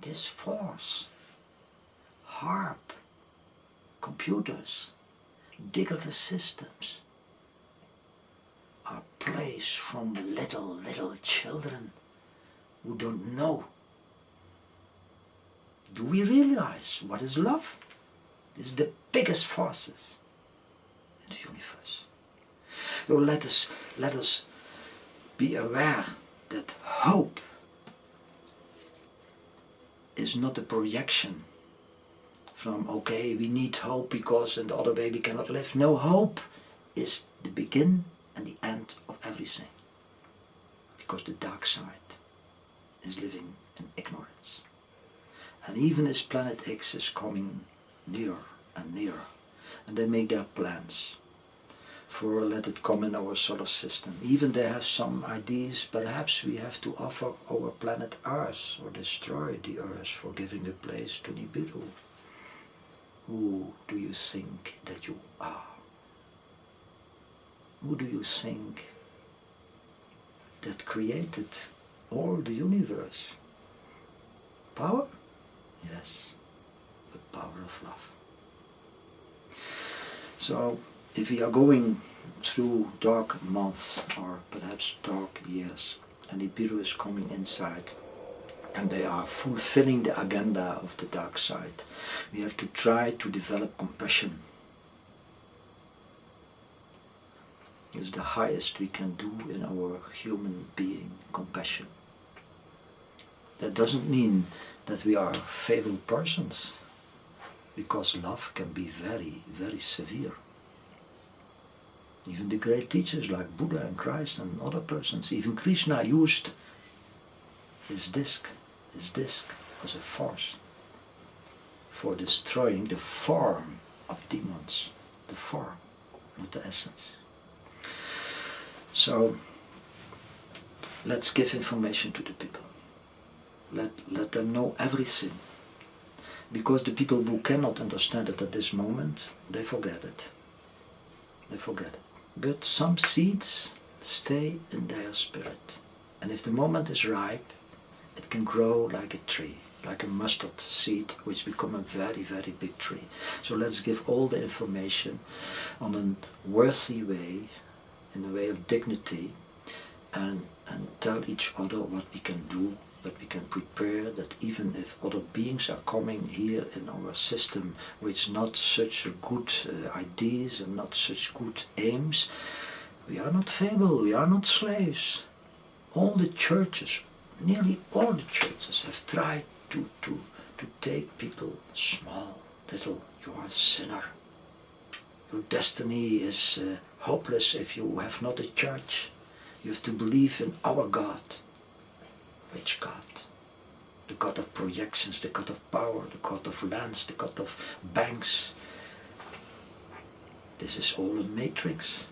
This force, HARP, computers, digital systems are placed from little children who don't know. Do we realize what is love? This is the biggest forces in the universe. So let us be aware that hope is not a projection from, okay, we need hope because in the other way we cannot live. No, hope is the begin and the end of everything. Because the dark side is living in ignorance. And even as planet X is coming nearer and nearer, and they make their plans for let it come in our solar system. Even they have some ideas, perhaps we have to offer our planet Earth or destroy the Earth for giving a place to Nibiru. Who do you think that you are? Who do you think that created all the universe? Power? Yes, the power of love. So, if we are going through dark months or perhaps dark years, and Nibiru is coming inside, and they are fulfilling the agenda of the dark side, we have to try to develop compassion. It's the highest we can do in our human being, compassion. That doesn't mean that we are fable persons, because love can be very, very severe. Even the great teachers like Buddha and Christ and other persons, even Krishna used his disc as a force for destroying the form of demons, the form, not the essence. So let's give information to the people. Let them know everything. Because the people who cannot understand it at this moment, they forget it. They forget it. But some seeds stay in their spirit. And if the moment is ripe, it can grow like a tree, like a mustard seed, which become a very, very big tree. So let's give all the information on a worthy way, in a way of dignity, and tell each other what we can do, that we can prepare, that even if other beings are coming here in our system with not such good ideas and not such good aims, we are not fable, we are not slaves. All the churches, nearly all the churches have tried to take people small, little. You are a sinner. Your destiny is hopeless if you have not a church. You have to believe in our God. Which God? The God of projections, the God of power, the God of lands, the God of banks. This is all a matrix.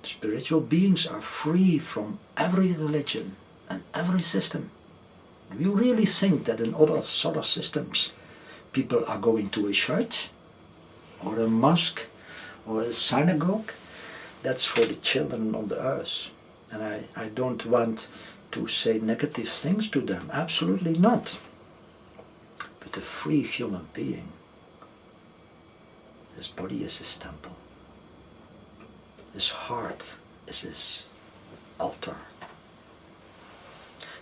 Spiritual beings are free from every religion and every system. Do you really think that in other solar systems people are going to a church or a mosque or a synagogue? That's for the children on the earth. And I don't want to say negative things to them, absolutely not. But a free human being, his body is his temple. His heart is his altar.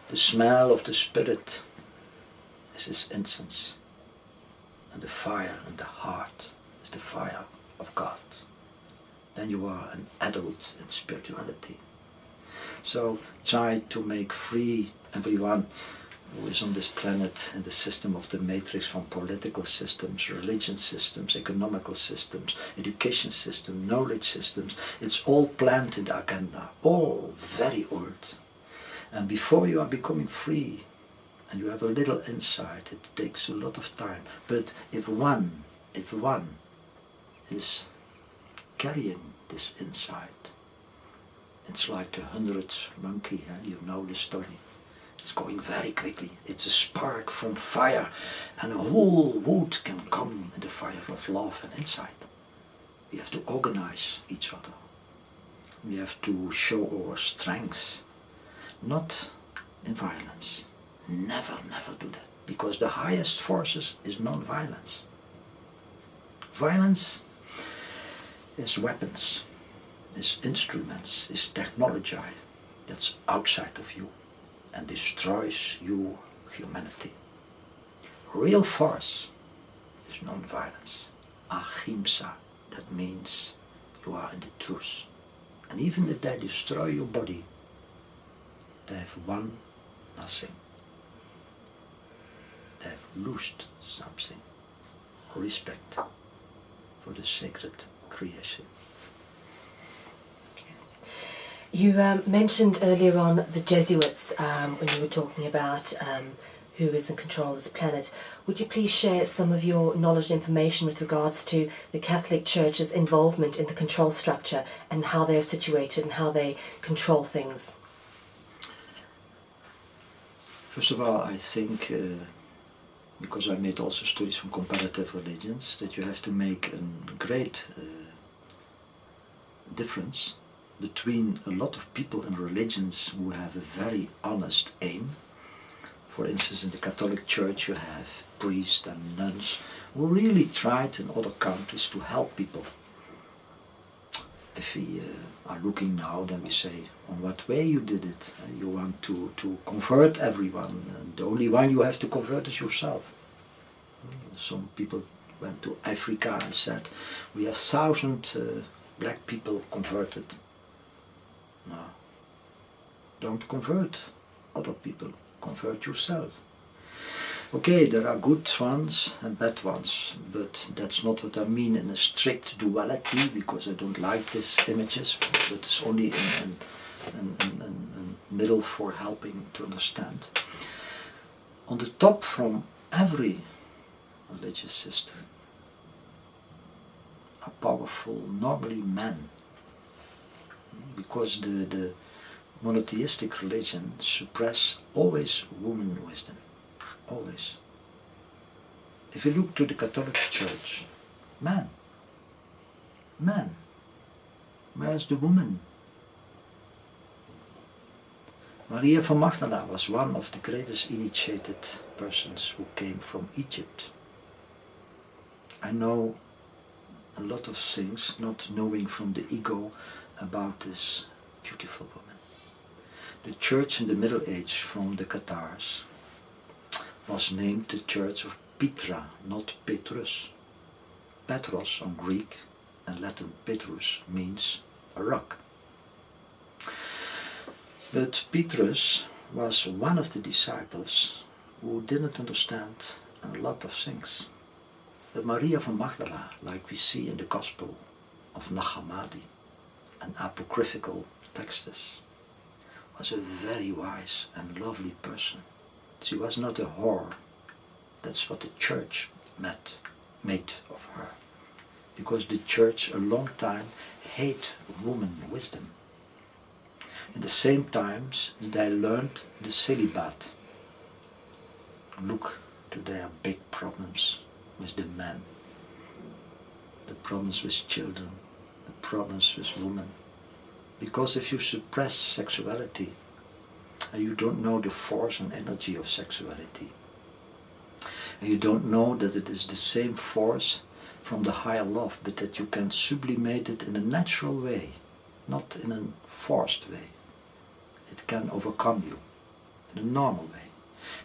The smell of the spirit is his incense. And the fire in the heart is the fire of God. Then you are an adult in spirituality. So try to make free everyone who is on this planet in the system of the matrix, from political systems, religion systems, economical systems, education systems, knowledge systems. It's all planned in the agenda, all very old. And before you are becoming free and you have a little insight, it takes a lot of time. But if one is carrying this insight, it's like the 100th monkey, you know the story. It's going very quickly. It's a spark from fire, and a whole wood can come in the fire of love and insight. We have to organize each other. We have to show our strengths, not in violence. Never, never do that. Because the highest forces is non-violence. Violence is weapons, is instruments, is technology that's outside of you and destroys your humanity. Real force is non-violence. Ahimsa, that means you are in the truth. And even if they destroy your body, they have won nothing. They have lost something. Respect for the sacred creation. You mentioned earlier on the Jesuits when you were talking about who is in control of this planet. Would you please share some of your knowledge and information with regards to the Catholic Church's involvement in the control structure and how they're situated and how they control things? First of all, I think, because I made also studies from comparative religions, that you have to make a great difference between a lot of people in religions who have a very honest aim. For instance, in the Catholic Church you have priests and nuns who really tried in other countries to help people. If we are looking now, then we say, on what way you did it? You want to convert everyone, and the only one you have to convert is yourself. Some people went to Africa and said, we have 1,000 black people converted. No, don't convert other people, convert yourself. Okay, there are good ones and bad ones, but that's not what I mean in a strict duality, because I don't like these images, but it's only in middle for helping to understand. On the top from every religious system are powerful, normally men, because the monotheistic religion suppress always woman wisdom, always. If you look to the Catholic Church, man, where's the woman? Maria von Magdala was one of the greatest initiated persons who came from Egypt. I know a lot of things, not knowing from the ego, about this beautiful woman. The church in the Middle Age from the Cathars was named the Church of Petra, not Petrus. Petros on Greek and Latin Petrus means a rock. But Petrus was one of the disciples who didn't understand a lot of things. But Maria von Magdala, like we see in the Gospel of Nag Hammadi and apocryphal texts, was a very wise and lovely person. She was not a whore. That's what the church made of her. Because the church a long time hated woman wisdom. In the same times they learned the celibate. Look to their big problems with the men, the problems with children, the problems with women. Because if you suppress sexuality and you don't know the force and energy of sexuality, and you don't know that it is the same force from the higher love, but that you can sublimate it in a natural way, not in a forced way. It can overcome you in a normal way.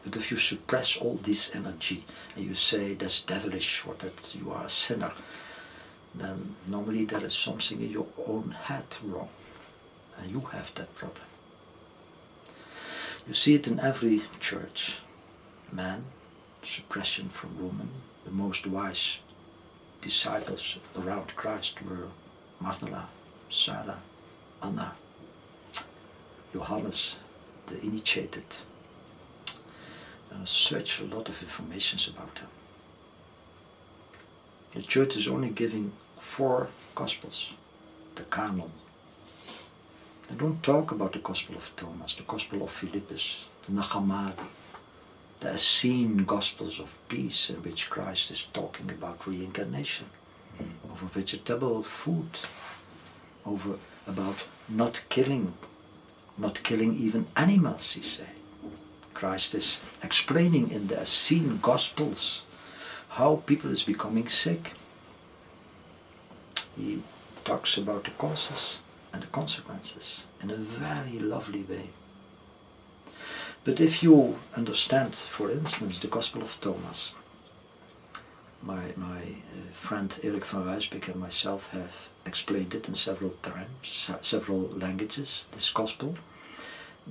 But if you suppress all this energy and you say that's devilish or that you are a sinner, then normally there is something in your own head wrong. And you have that problem. You see it in every church. Man, suppression from woman. The most wise disciples around Christ were Magdala, Sarah, Anna, Johannes, the initiated. Search a lot of information about them. The church is only giving 4 Gospels, the canon. They don't talk about the Gospel of Thomas, the Gospel of Philippus, the Nag Hammadi, the Essene Gospels of peace, in which Christ is talking about reincarnation, over vegetable food, about not killing even animals, he says. Christ is explaining in the Essene Gospels how people is becoming sick. He talks about the causes and the consequences in a very lovely way. But if you understand, for instance, the Gospel of Thomas, my friend Erik van Ruysbeek and myself have explained it in several times, several languages, this Gospel,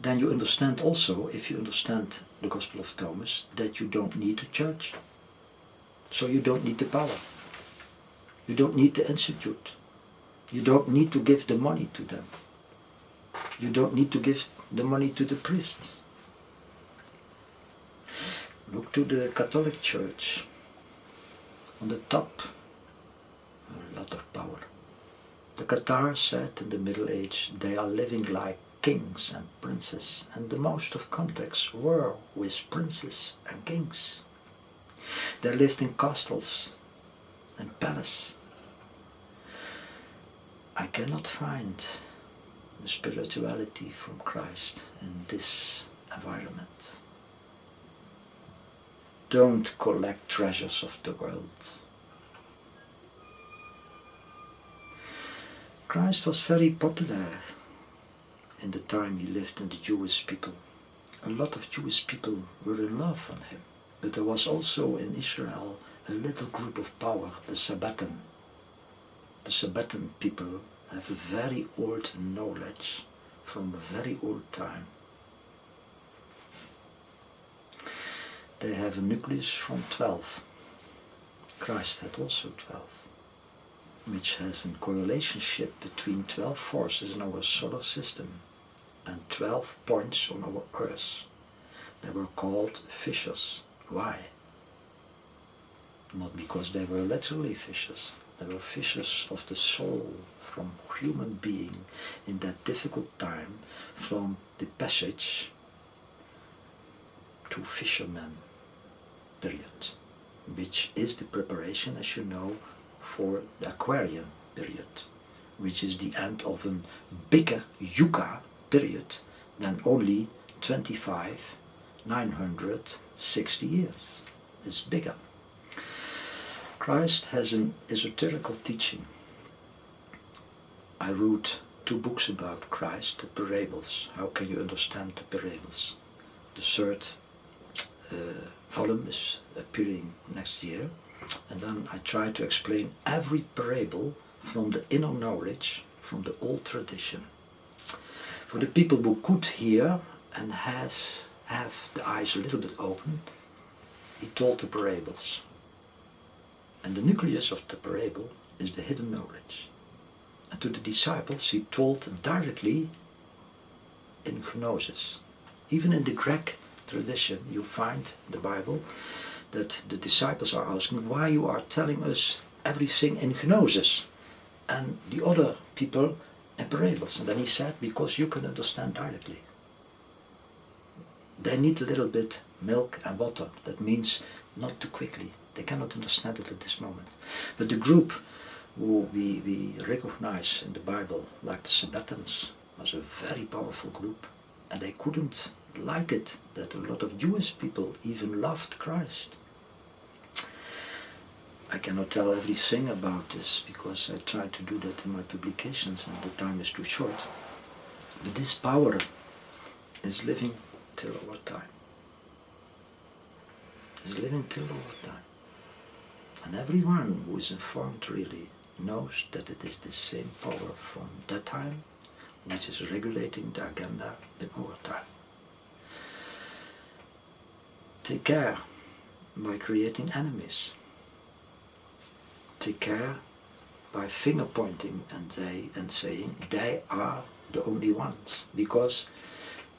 then you understand also, if you understand the Gospel of Thomas, that you don't need a church. So you don't need the power. You don't need the institute. You don't need to give the money to them. You don't need to give the money to the priest. Look to the Catholic Church. On the top, a lot of power. The Cathars said in the Middle Age they are living like kings and princes, and the most of contacts were with princes and kings. They lived in castles and palaces. I cannot find the spirituality from Christ in this environment. Don't collect treasures of the world. Christ was very popular in the time he lived in the Jewish people. A lot of Jewish people were in love on him. But there was also in Israel a little group of power, the Sabbatan. The Sabbatan people have a very old knowledge from a very old time. They have a nucleus from 12. Christ had also 12, which has a correlationship between 12 forces in our solar system and 12 points on our Earth. They were called fissures. Why? Not because they were literally fissures. They were fissures of the soul from human being in that difficult time, from the passage to fishermen, period, which is the preparation, as you know, for the Aquarian period, which is the end of a bigger Yucca period than only 960 years. It's bigger. Christ has an esoterical teaching. I wrote 2 books about Christ, the parables. How can you understand the parables? The third volume is appearing next year, and then I try to explain every parable from the inner knowledge, from the old tradition. For the people who could hear and have the eyes a little bit open, he told the parables. And the nucleus of the parable is the hidden knowledge. And to the disciples he told them directly in gnosis. Even in the Greek tradition you find in the Bible that the disciples are asking why you are telling us everything in gnosis and the other people in parables. And then he said, because you can understand directly. They need a little bit milk and water. That means not too quickly. They cannot understand it at this moment. But the group who we recognize in the Bible, like the Sabbatans, was a very powerful group. And they couldn't like it that a lot of Jewish people even loved Christ. I cannot tell everything about this because I try to do that in my publications and the time is too short. But this power is living till our time. Is living till our time. And everyone who is informed really knows that it is the same power from that time which is regulating the agenda in our time. Take care by creating enemies. Take care by finger pointing and saying they are the only ones. Because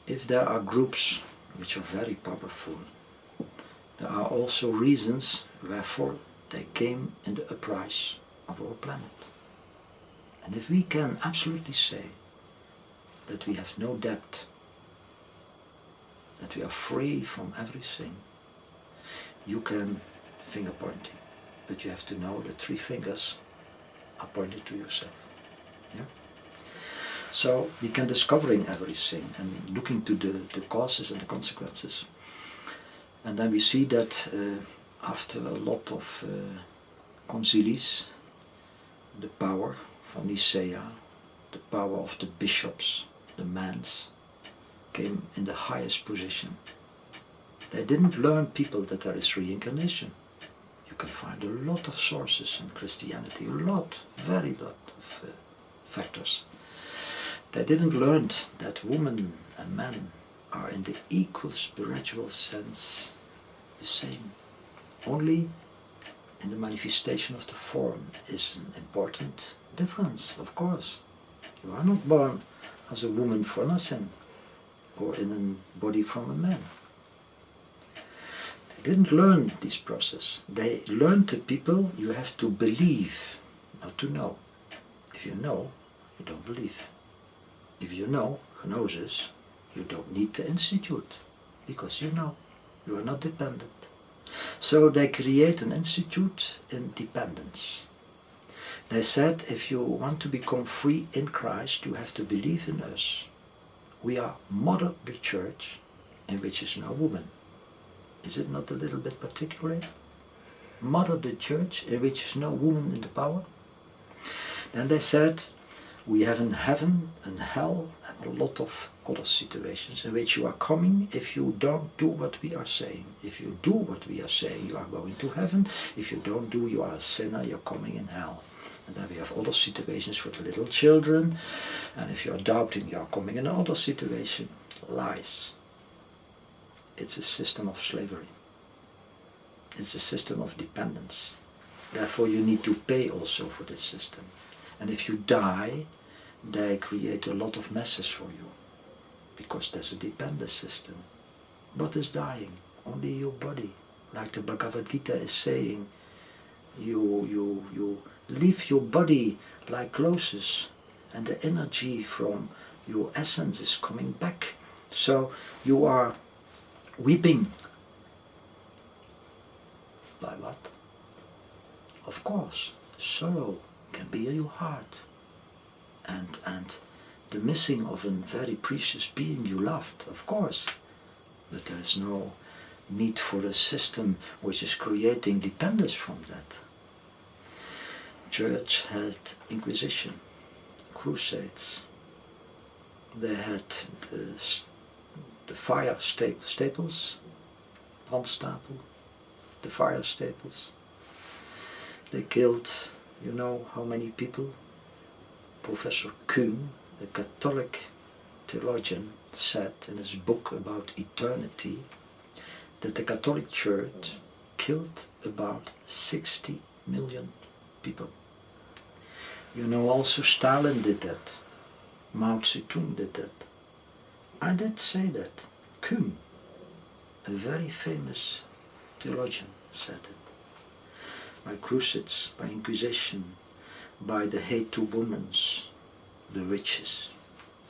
if there are groups which are very powerful, there are also reasons wherefore they came in the uprise of our planet. And if we can absolutely say that we have no debt, that we are free from everything, you can finger pointing. But you have to know that 3 fingers are pointed to yourself. Yeah? So we can discovering everything and looking to the causes and the consequences. And then we see that after a lot of concilies, the power from Nicaea, the power of the bishops, the mans, came in the highest position. They didn't learn people that there is reincarnation. You can find a lot of sources in Christianity, very lot of factors. They didn't learn that women and men are in the equal spiritual sense the same. Only in the manifestation of the form is an important difference, of course. You are not born as a woman for nothing, or in a body from a man. They didn't learn this process. They learned to people you have to believe, not to know. If you know, you don't believe. If you know, gnosis, you don't need the institute, because you know, you are not dependent. So they create an institute in dependence. They said, if you want to become free in Christ, you have to believe in us. We are mother the church, in which is no woman. Is it not a little bit particular? Mother the church, in which is no woman in the power. Then they said, we have in heaven and hell and a lot of other situations in which you are coming if you don't do what we are saying. If you do what we are saying, you are going to heaven. If you don't do, you are a sinner, you're coming in hell. And then we have other situations for the little children. And if you are doubting, you are coming in another situation. Lies. It's a system of slavery. It's a system of dependence. Therefore you need to pay also for this system. And if you die, they create a lot of messes for you. Because there's a dependence system. What is dying? Only your body. Like the Bhagavad Gita is saying, you leave your body like clothes, and the energy from your essence is coming back. So you are weeping. By what? Of course, sorrow can be in your heart. And the missing of a very precious being you loved, of course. But there is no need for a system which is creating dependence from that. Church had Inquisition, crusades. They had the fire staples, brandstapel, the fire staples. They killed, you know how many people? Professor Kuhn, a Catholic theologian, said in his book about eternity that the Catholic Church killed about 60 million people. You know, also Stalin did that. Mao Zedong did that. I did say that. Kuhn, a very famous theologian, said it. By crusades, by Inquisition, by the hate to women, the witches.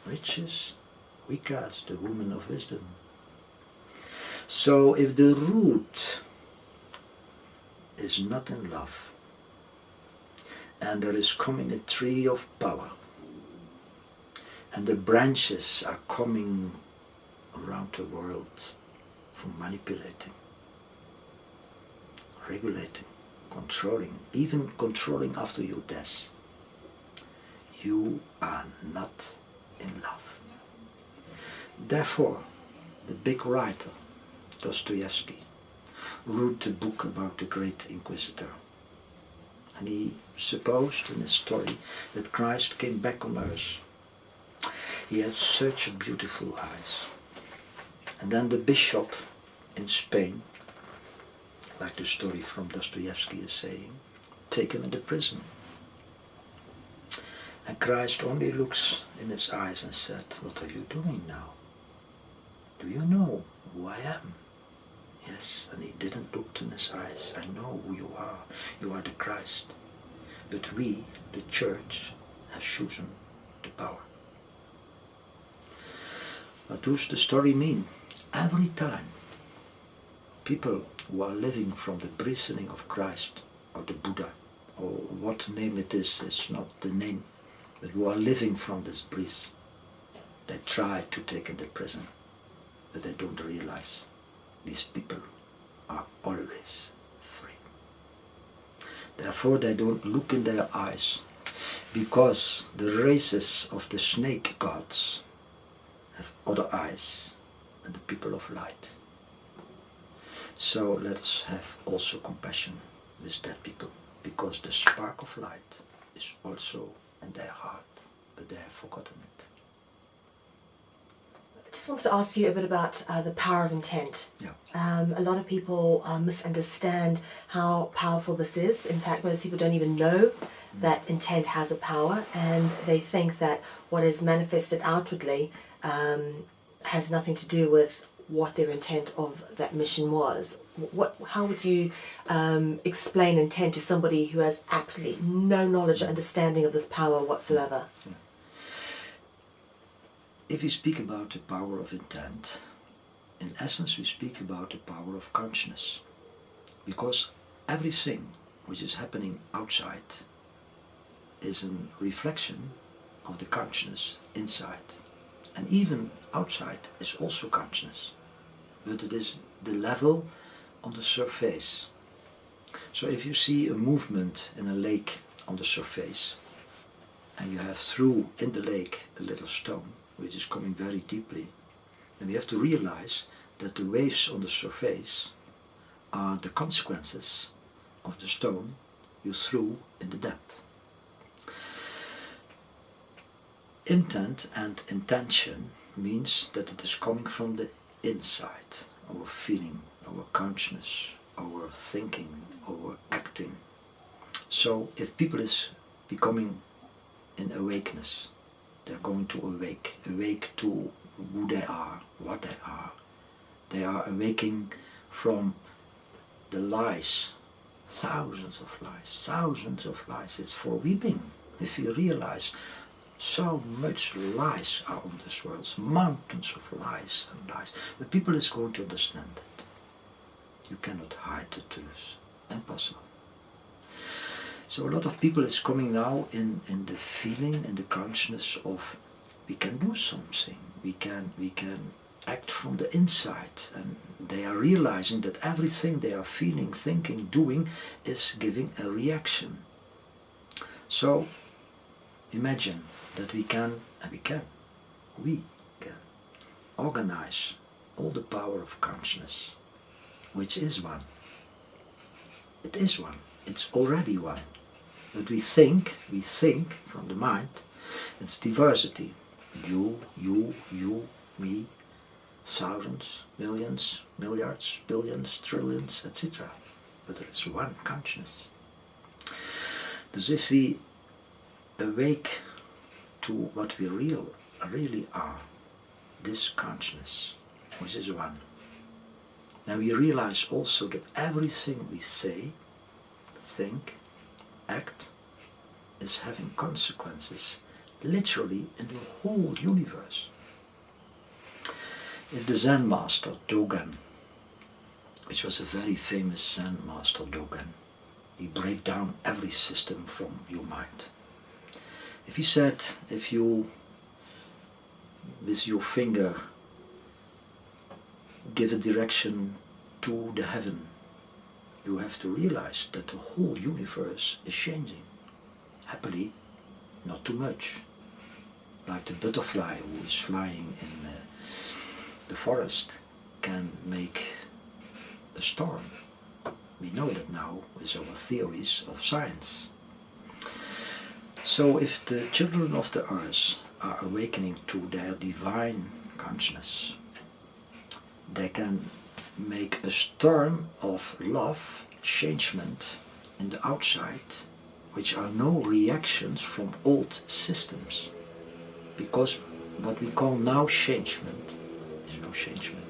Witches, Wicca's, the woman of wisdom. So if the root is not in love, and there is coming a tree of power, and the branches are coming around the world for manipulating, regulating, controlling, even controlling after your death, you are not in love. Therefore, the big writer, Dostoevsky, wrote a book about the great Inquisitor. And he supposed in his story that Christ came back on earth. He had such beautiful eyes. And then the bishop in Spain, like the story from Dostoevsky is saying, take him into prison. And Christ only looks in his eyes and said, what are you doing now? Do you know who I am? Yes, and he didn't look in his eyes. I know who you are. You are the Christ. But we, the church, have chosen the power. What does the story mean? Every time people who are living from the prisoning of Christ, or the Buddha, or what name it is not the name, but who are living from this breeze, they try to take in the prison, but they don't realize these people are always free. Therefore they don't look in their eyes, because the races of the snake gods have other eyes than the people of light. So let us have also compassion with that people, because the spark of light is also in their heart, but they have forgotten it. I just wanted to ask you a bit about the power of intent. Yeah. A lot of people misunderstand how powerful this is. In fact, most people don't even know that intent has a power, and they think that what is manifested outwardly has nothing to do with what their intent of that mission was. How would you explain intent to somebody who has absolutely no knowledge or understanding of this power whatsoever? Yeah. If we speak about the power of intent, in essence we speak about the power of consciousness. Because everything which is happening outside is a reflection of the consciousness inside. And even outside is also consciousness. But it is the level on the surface. So if you see a movement in a lake on the surface, and you have through in the lake a little stone, which is coming very deeply, then we have to realize that the waves on the surface are the consequences of the stone you threw in the depth. Intent and intention means that it is coming from the inside, our feeling, our consciousness, our thinking, our acting. So if people is becoming in awakeness, they're going to awake to who they are, what they are. They are awaking from the lies, thousands of lies. It's for weeping if you realize so much lies are on this world, mountains of lies and lies. But people is going to understand that. You cannot hide the truth, impossible. So a lot of people is coming now in the feeling, in the consciousness of we can do something, we can act from the inside, and they are realizing that everything they are feeling, thinking, doing is giving a reaction. So imagine that we can organize all the power of consciousness, which is one. It is one. It's already one. But we think from the mind, it's diversity. You, me, thousands, millions, milliards, billions, trillions, etc. But there is one consciousness. As if we awake to what we really are, this consciousness, which is one. And we realize also that everything we say, think, act, is having consequences literally in the whole universe. If the Zen master Dogen, which was a very famous Zen master Dogen, he break down every system from your mind. If he said, if you with your finger give a direction to the heaven, you have to realize that the whole universe is changing. Happily, not too much. Like the butterfly who is flying in the forest can make a storm. We know that now with our theories of science. So if the children of the earth are awakening to their divine consciousness, they can make a storm of love, changement in the outside, which are no reactions from old systems. Because what we call now changement is no changement,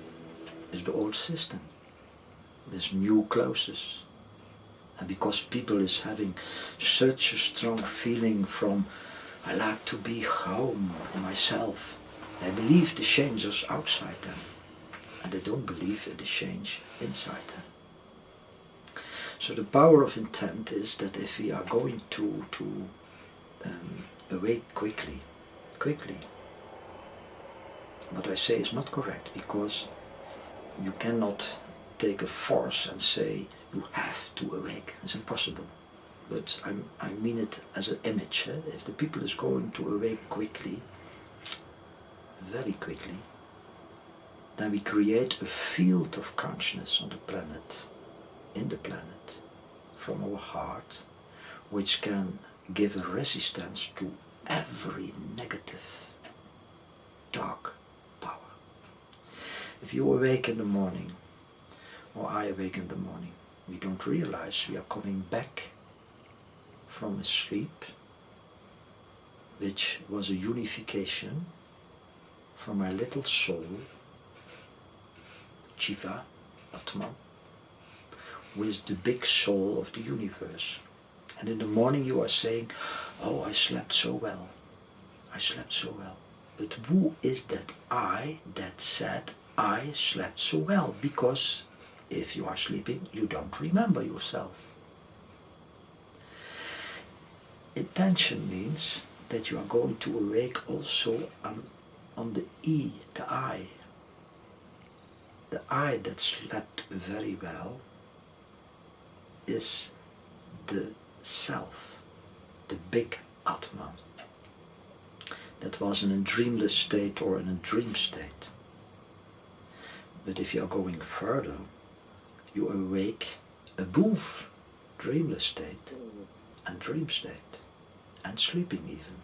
it's the old system. There's new clothes. And because people is having such a strong feeling from I like to be home in myself, they believe the change is outside them. And they don't believe in the change inside them. So the power of intent is that if we are going to awake quickly, what I say is not correct, because you cannot take a force and say you have to awake. It's impossible. But I mean it as an image. If the people is going to awake quickly, very quickly, then we create a field of consciousness on the planet, in the planet, from our heart, which can give a resistance to every negative, dark power. If you awake in the morning, or I awake in the morning, we don't realize we are coming back from a sleep, which was a unification from my little soul, Jiva, Atman, with the big soul of the universe. And in the morning you are saying, oh, I slept so well. I slept so well. But who is that I that said I slept so well? Because if you are sleeping, you don't remember yourself. Intention means that you are going to awake also on the E, the I. The I that slept very well is the self, the big Atman. That was in a dreamless state or in a dream state. But if you are going further, you awake above dreamless state and dream state and sleeping even.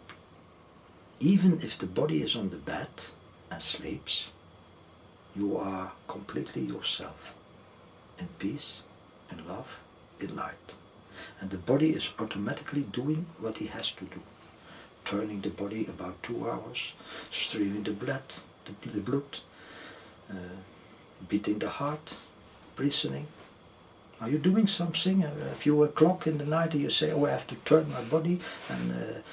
Even if the body is on the bed and sleeps, you are completely yourself, in peace, in love, in light. And the body is automatically doing what he has to do. Turning the body about 2 hours, streaming the blood, beating the heart, breathing. Are you doing something? If you o'clock in the night and you say, oh, I have to turn my body and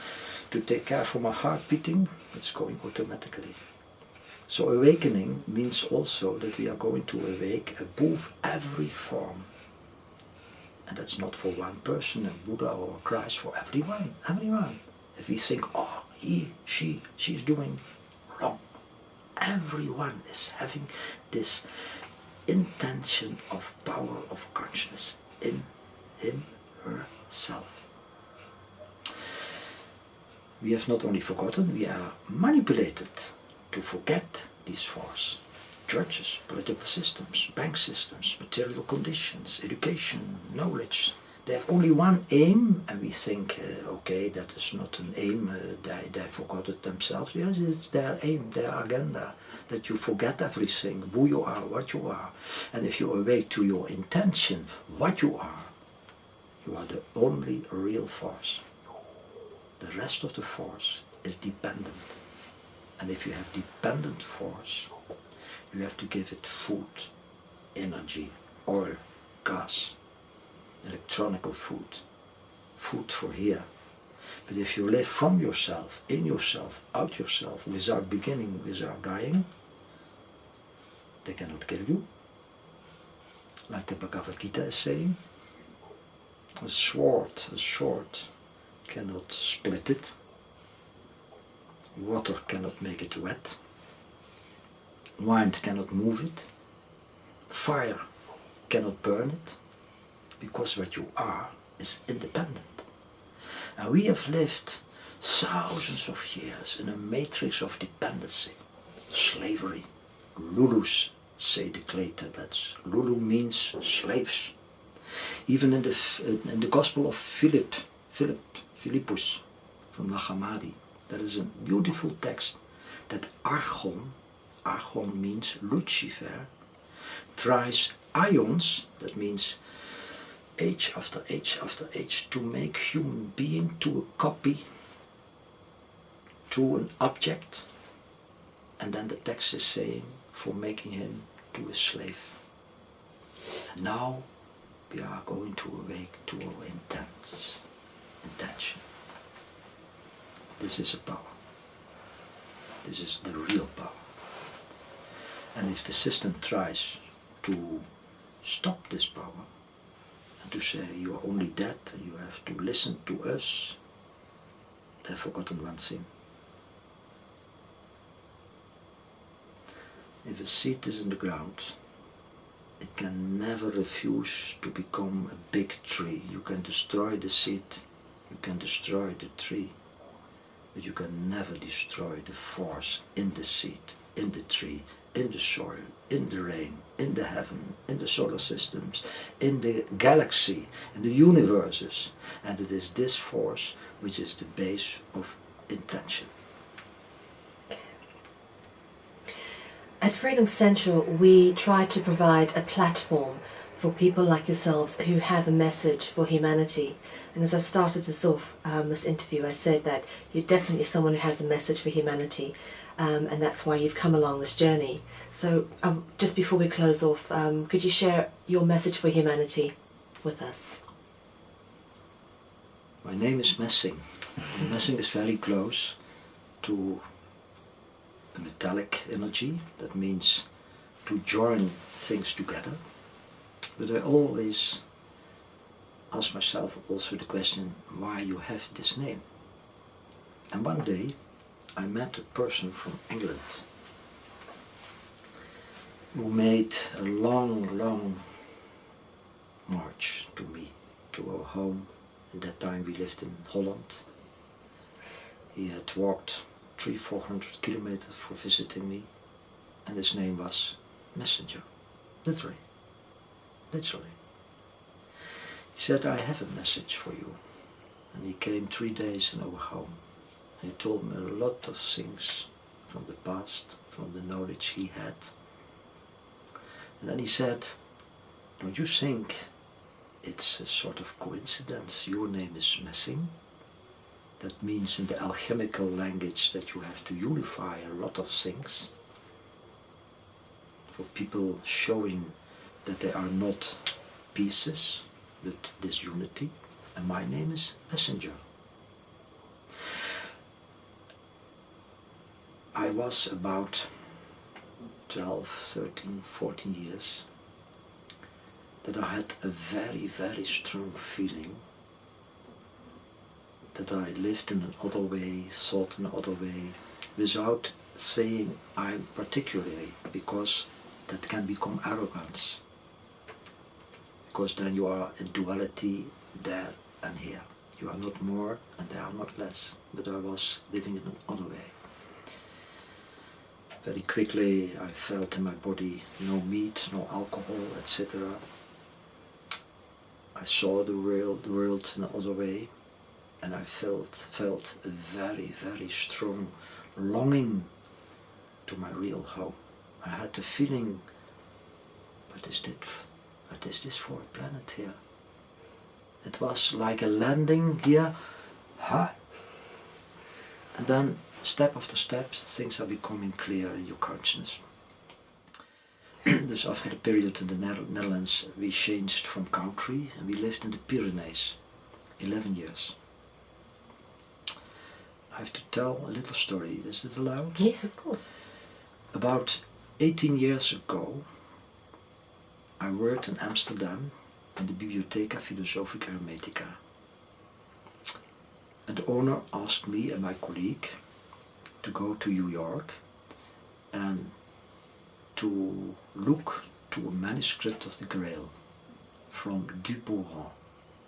to take care for my heart beating, it's going automatically. So awakening means also that we are going to awake above every form. And that's not for one person, and Buddha or Christ, for everyone, everyone. If we think, oh, he, she's doing wrong. Everyone is having this intention of power of consciousness in him, herself. We have not only forgotten, we are manipulated to forget this force. Churches, political systems, bank systems, material conditions, education, knowledge. They have only one aim, and we think, okay, that is not an aim, they forgot it themselves. Yes, it's their aim, their agenda, that you forget everything, who you are, what you are. And if you awake to your intention, what you are the only real force. The rest of the force is dependent. And if you have dependent force, you have to give it food, energy, oil, gas, electronical food for here. But if you live from yourself, in yourself, out yourself, without beginning, without dying, they cannot kill you. Like the Bhagavad Gita is saying, a sword cannot split it, water cannot make it wet, wind cannot move it, fire cannot burn it, because what you are is independent. And we have lived thousands of years in a matrix of dependency, slavery. Lulus say the clay tablets. Lulu means slaves. Even in the Gospel of Philippus from Nag Hammadi, there is a beautiful text that Argon means Lucifer, tries ions, that means age after age after age, to make human being to a copy, to an object, and then the text is saying for making him to a slave. And now we are going to awake to our intention. This is a power. This is the real power. And if the system tries to stop this power, and to say you are only that, you have to listen to us, they've forgotten one thing. If a seed is in the ground, it can never refuse to become a big tree. You can destroy the seed, you can destroy the tree, but you can never destroy the force in the seed, in the tree, in the soil, in the rain, in the heaven, in the solar systems, in the galaxy, in the universes. And it is this force which is the base of intention. At Freedom Central, we try to provide a platform for people like yourselves who have a message for humanity. And as I started this interview, I said that you're definitely someone who has a message for humanity, and that's why you've come along this journey. So just before we close off, could you share your message for humanity? with us? My name is Messing. And messing is very close to a metallic energy. That means to join things together. But I always ask myself also the question why you have this name. And one day I met a person from England who made a long march to me, to our home. At that time we lived in Holland. He had walked 300-400 kilometers for visiting me, and his name was Messenger, literally. He said, I have a message for you. And he came 3 days in our home. He told me a lot of things from the past, from the knowledge he had. And then he said, don't you think it's a sort of coincidence? Your name is Messing. That means in the alchemical language that you have to unify a lot of things. For people showing that they are not pieces, but this unity. And my name is Messenger. I was about 12, 13, 14 years that I had a very strong feeling that I lived in another way, thought in another way, without saying I'm particularly, because that can become arrogance. Because then you are in duality there and here. You are not more and they are not less, but I was living in another way. Very quickly I felt in my body no meat, no alcohol, etc. I saw the world in another way, and I felt a very strong longing to my real home. I had the feeling, what is this for a planet here? It was like a landing here, and then step after step things are becoming clear in your consciousness. Dus after the period in the Netherlands we changed from country and we lived in the Pyrenees, 11 years. I have to tell a little story, is it allowed? Yes, of course. About 18 years ago I worked in Amsterdam in the Bibliotheca Philosophica Hermetica. And the owner asked me and my colleague to go to New York and to look to a manuscript of the Grail from Dubourg.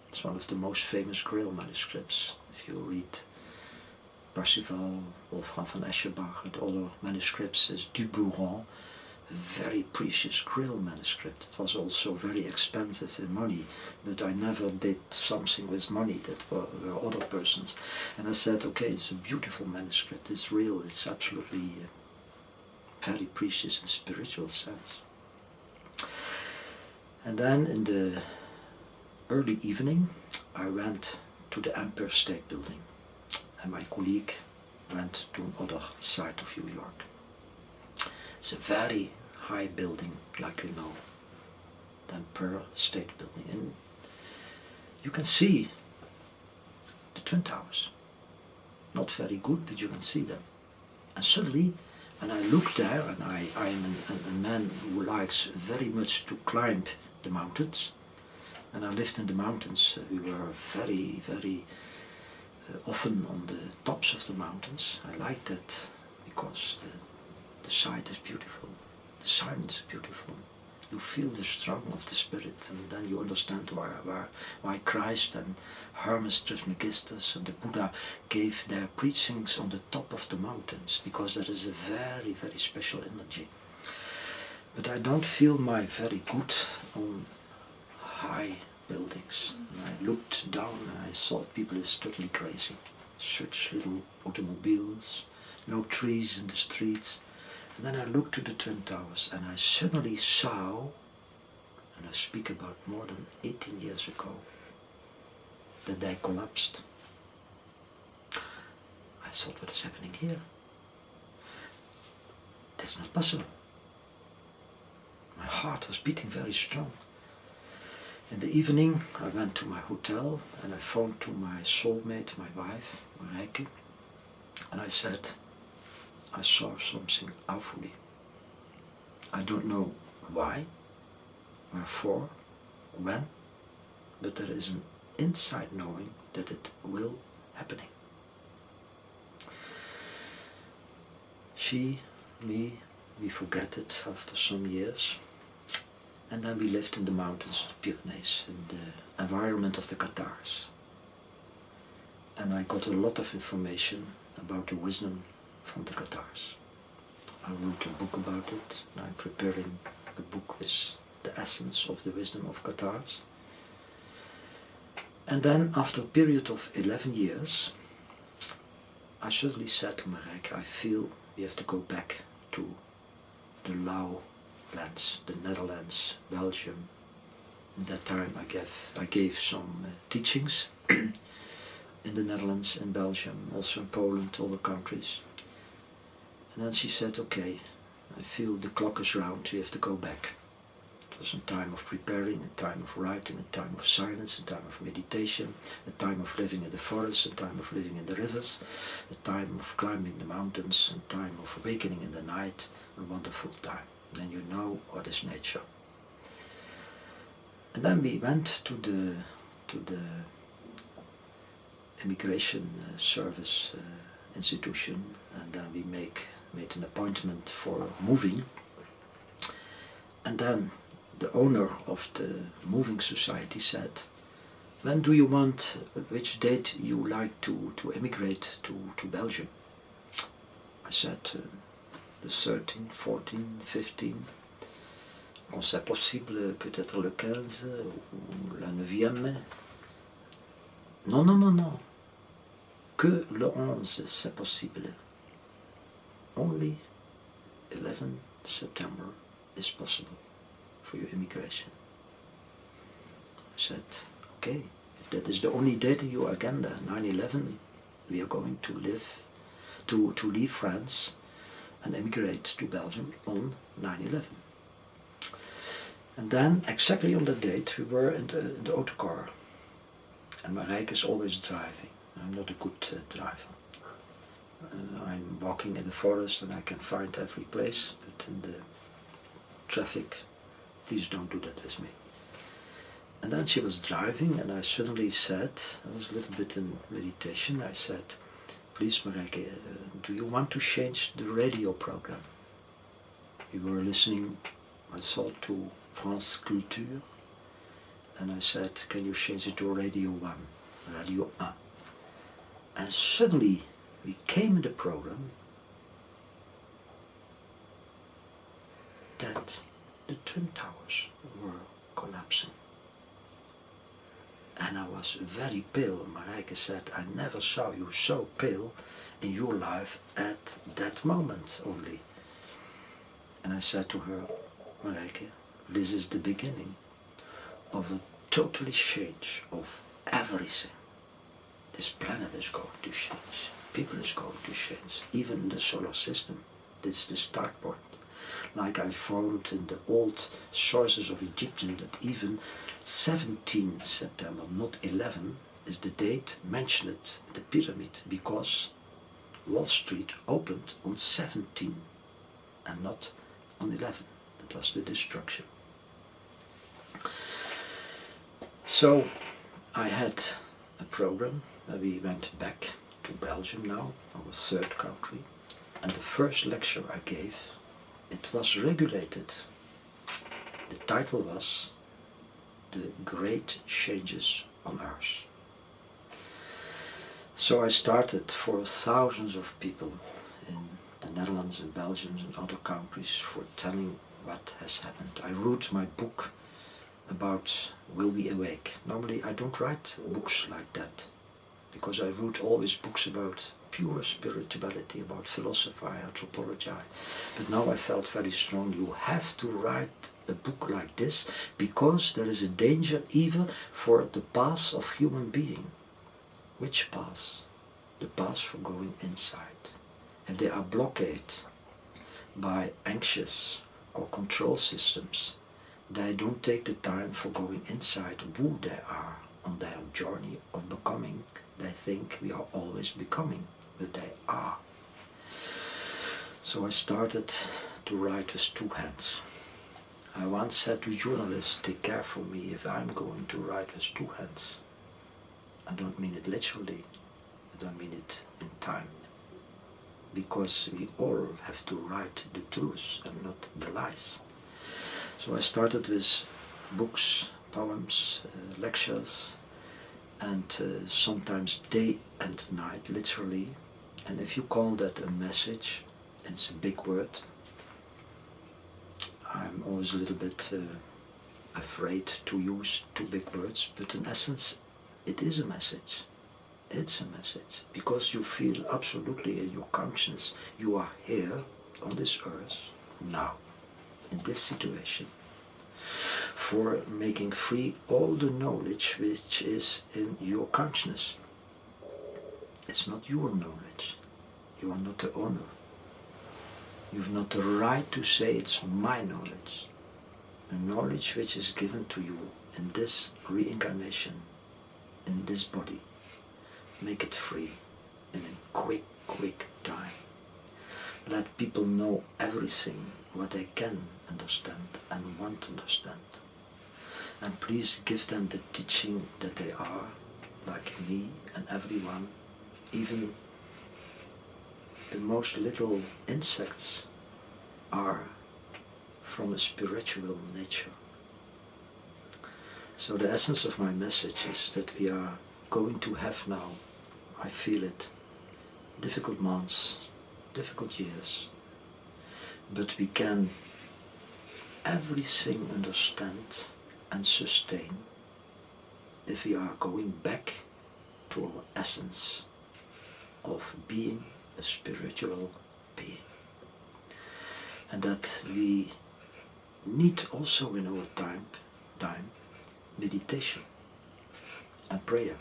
It's one of the most famous Grail manuscripts. If you read Parsifal, Wolfgang von Eschenbach and other manuscripts, is Dubourg, a very precious Grail manuscript. It was also very expensive in money, but I never did something with money, that were other persons. And I said, okay, it's a beautiful manuscript, it's real, it's absolutely very precious in spiritual sense. And then in the early evening I went to the Empire State Building and my colleague went to another side of New York. It's a very high building, like you know, the Empire State Building, and you can see the Twin Towers. Not very good, but you can see them. And suddenly, when I look there, and I am a man who likes very much to climb the mountains, and I lived in the mountains, we were very often on the tops of the mountains. I like that because the sight is beautiful, the silence is beautiful. You feel the strong of the spirit, and then you understand why Christ and Hermes Trismegistus and the Buddha gave their preachings on the top of the mountains, because that is a very special energy. But I don't feel my very good on high buildings. And I looked down and I thought people is totally crazy. Such little automobiles, no trees in the streets. And then I looked to the Twin Towers and I suddenly saw, and I speak about more than 18 years ago, that they collapsed. I thought, what is happening here? That's not possible. My heart was beating very strong. In the evening I went to my hotel and I phoned to my soulmate, my wife, Marijke, and I said, I saw something awfully. I don't know why, wherefore, when, but there is an inside knowing that it will happening. She, me, we forget it after some years, and then we lived in the mountains of the Pyrenees, in the environment of the Catars. And I got a lot of information about the wisdom from the Catars. I wrote a book about it, and I'm preparing a book with the essence of the wisdom of Catars. And then, after a period of 11 years, I suddenly said to Marijke, I feel we have to go back to the Lau lands, the Netherlands, Belgium. At that time I gave some teachings in the Netherlands and Belgium, also in Poland, other countries. And then she said, okay, I feel the clock is round, we have to go back. It was a time of preparing, a time of writing, a time of silence, a time of meditation, a time of living in the forest, a time of living in the rivers, a time of climbing the mountains, a time of awakening in the night, a wonderful time. Then you know what is nature. And then we went to the immigration service institution, and then we made an appointment for moving. And then the owner of the moving society said, when do you want, which date you like to emigrate to Belgium? I said, the 13, 14, 15. Quand c'est possible, peut-être le 15 ou la 9e mai. Non, non, non, non. Que le 11, c'est possible. Only 11 September is possible for your immigration. I said, okay, if that is the only date in your agenda, 9/11, we are going to leave France and emigrate to Belgium on 9/11. And then, exactly on that date, we were in the autocar. And Marijke is always driving. I'm not a good driver. I'm walking in the forest and I can find every place, but in the traffic, please don't do that with me. And then she was driving and I suddenly said, I was a little bit in meditation, I said, please Marijke, do you want to change the radio program? We were listening, I thought, to France Culture, and I said, can you change it to Radio 1, Radio 1? And suddenly we came in the program that the Twin Towers were collapsing. And I was very pale. Marijke said, I never saw you so pale in your life at that moment only. And I said to her, Marijke, this is the beginning of a totally change of everything. This planet is going to change. People is going to change. Even the solar system. This is the start point. Like I found in the old sources of Egyptian that even 17 September, not 11, is the date mentioned in the pyramid because Wall Street opened on 17 and not on 11. That was the destruction. So I had a program where we went back to Belgium now, our third country, and the first lecture I gave, it was regulated. The title was The Great Changes on Earth. So I started for thousands of people in the Netherlands and Belgium and other countries for telling what has happened. I wrote my book about Will We Awake. Normally I don't write books like that, because I wrote always books about pure spirituality, about philosophy, anthropology. But now I felt very strong, you have to write a book like this, because there is a danger even for the path of human being. Which path? The path for going inside. If they are blocked by anxious or control systems, They don't take the time for going inside who they are on their journey of becoming. They think we are always becoming, but they are. So I started to write with two hands. I once said to journalists, take care for me if I'm going to write with two hands. I don't mean it literally, I don't mean it in time. Because we all have to write the truth and not the lies. So I started with books, poems, lectures, and sometimes day and night, literally. And if you call that a message, it's a big word. I'm always a little bit afraid to use too big words, but in essence, it is a message. It's a message, because you feel absolutely in your conscience, you are here on this earth, now, in this situation, for making free all the knowledge which is in your consciousness. It's not your knowledge. You are not the owner. You've not the right to say it's my knowledge. The knowledge which is given to you in this reincarnation, in this body. Make it free and in quick time. Let people know everything what they can understand and want to understand. And please give them the teaching that they are, like me and everyone, even the most little insects are from a spiritual nature. So the essence of my message is that we are going to have now, I feel it, difficult months, difficult years, but we can everything understand and sustain if we are going back to our essence of being a spiritual being. And that we need also in our time meditation and prayer.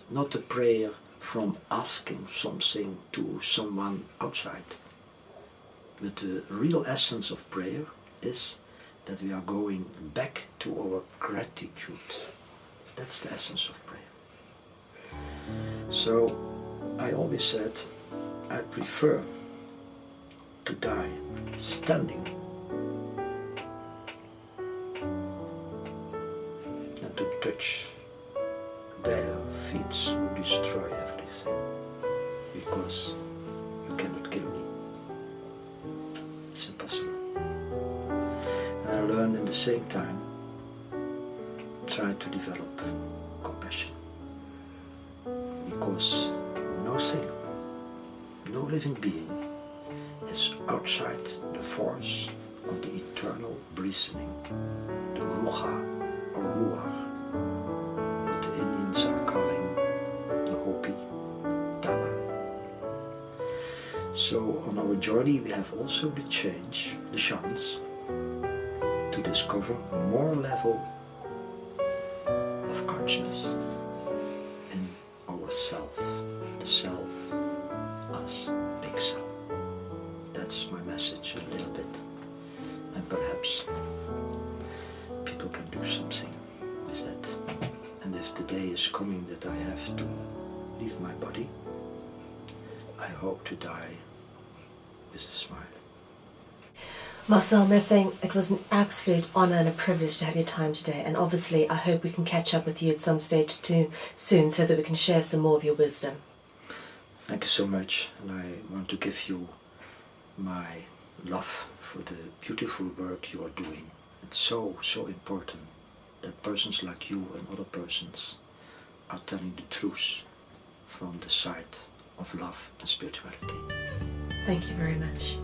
Not a prayer from asking something to someone outside. But the real essence of prayer is that we are going back to our gratitude. That's the essence of prayer. So I always said I prefer to die standing and to touch their feet who destroy everything, because you cannot kill me. It's impossible. And I learn in the same time, try to develop compassion, because nothing, no living being is outside the force of the eternal breathing, the Ruha or Ruach, what the Indians are calling the Hopi Dhamma. So on our journey we have also the chance to discover more level of consciousness in ourself, the self, us, big self. That's my message a little bit, and perhaps people can do something with that. And if the day is coming that I have to leave my body, I hope to die with a smile. Marcel Messing, it was an absolute honour and a privilege to have your time today, and obviously I hope we can catch up with you at some stage soon so that we can share some more of your wisdom. Thank you so much, and I want to give you my love for the beautiful work you are doing. It's so important that persons like you and other persons are telling the truth from the side of love and spirituality. Thank you very much.